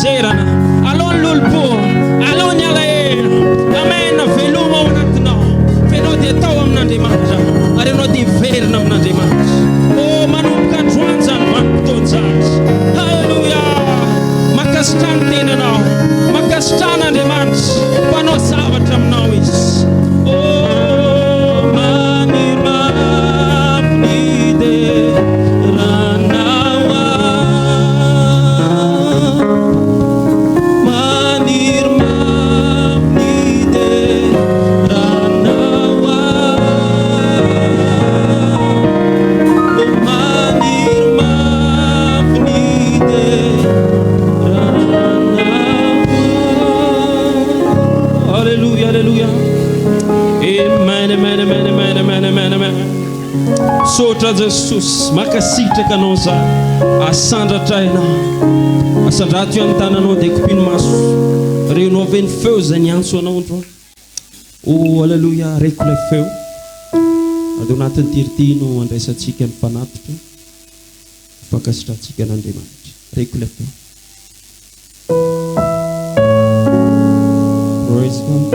fizerana, alony lolobô, alony alahelo. Amen. Veloma ao anatinao. Fenao dia tao amin'Andriamanitra ary anao dia verina amin'Andriamanitra. Oh, manomboka androany zany vanim-potoana zany. Halleluja. Makasitrana tenanao, makasitra'Andriamanitra, mpanao zavatra aminao izy. Oh, maniry mampinidy ranao maniry mampinidy ranao maniry mampinidy ranao. Hallelujah, hallelujah. Amen, amen, amen, amen, amen, amen, amen. Sotra Jesus, makasitraka anao zany, asandratra ianao, asandrato io an-tananao dia kopiny maso, renao avy ny feo zay niantso anao androany. Oh, hallelujah, reko ilay feo. Ady ao anatin'ny tirity no andraisantsika ny mpanatitra, fankasitratsika an'Andriamanitra. Reko ilay feo. Praise God.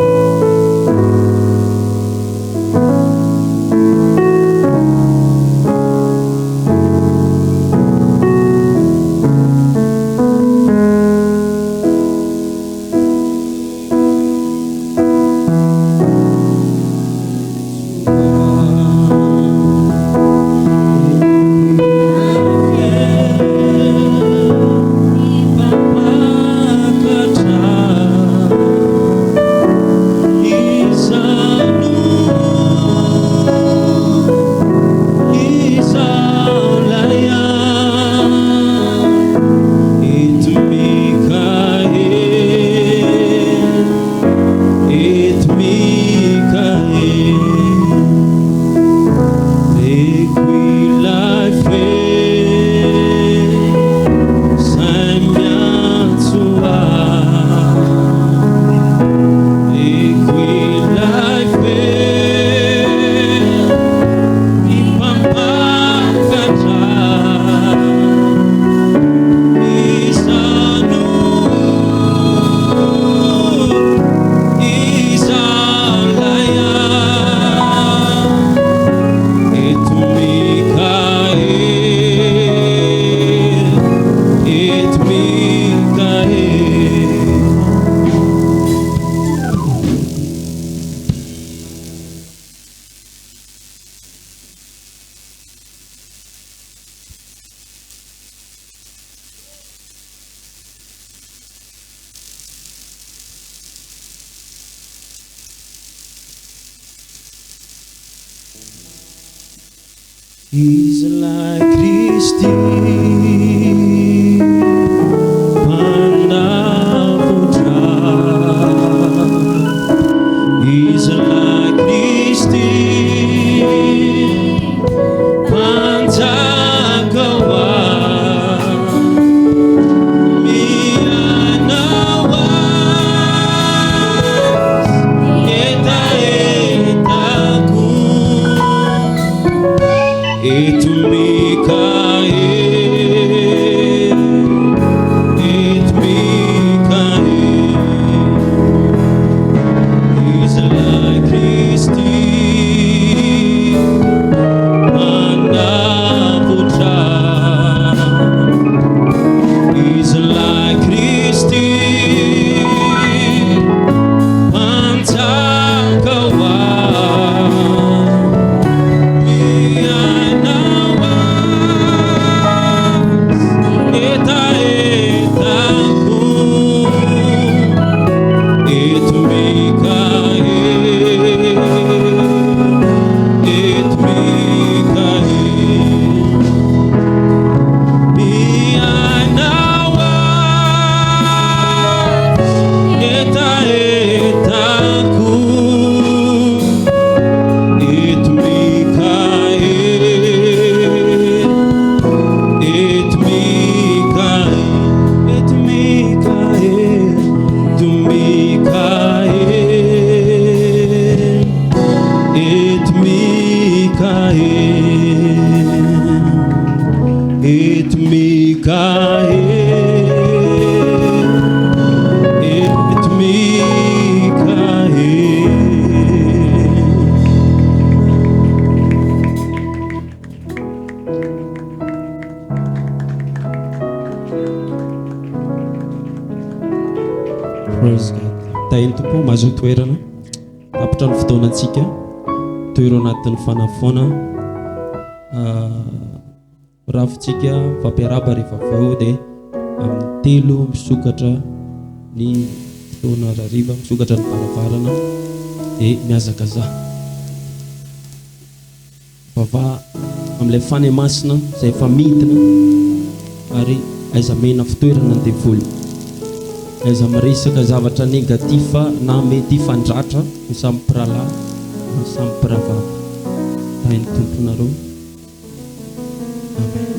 He's like Christy, Pandaputra. He's like Christy, Pantakawa. et Mikael, Praise God. Tainy tompo mahazo toerana tapitra ny fotoanantsika toero anatin'ny fanafona ravintsika fampiaraba rehefa avao dia amin'ny telo misokatra ny fotoana rariva misokatra ny varavarana dia miazakaza vava amin'ilay fany masina izay efa midina ary aiza mena fitoerana ny devoly aiza miresaka zavatra negatifa na mety fandratra ny samy pirala ny samy piravava tainy tomponareo amen.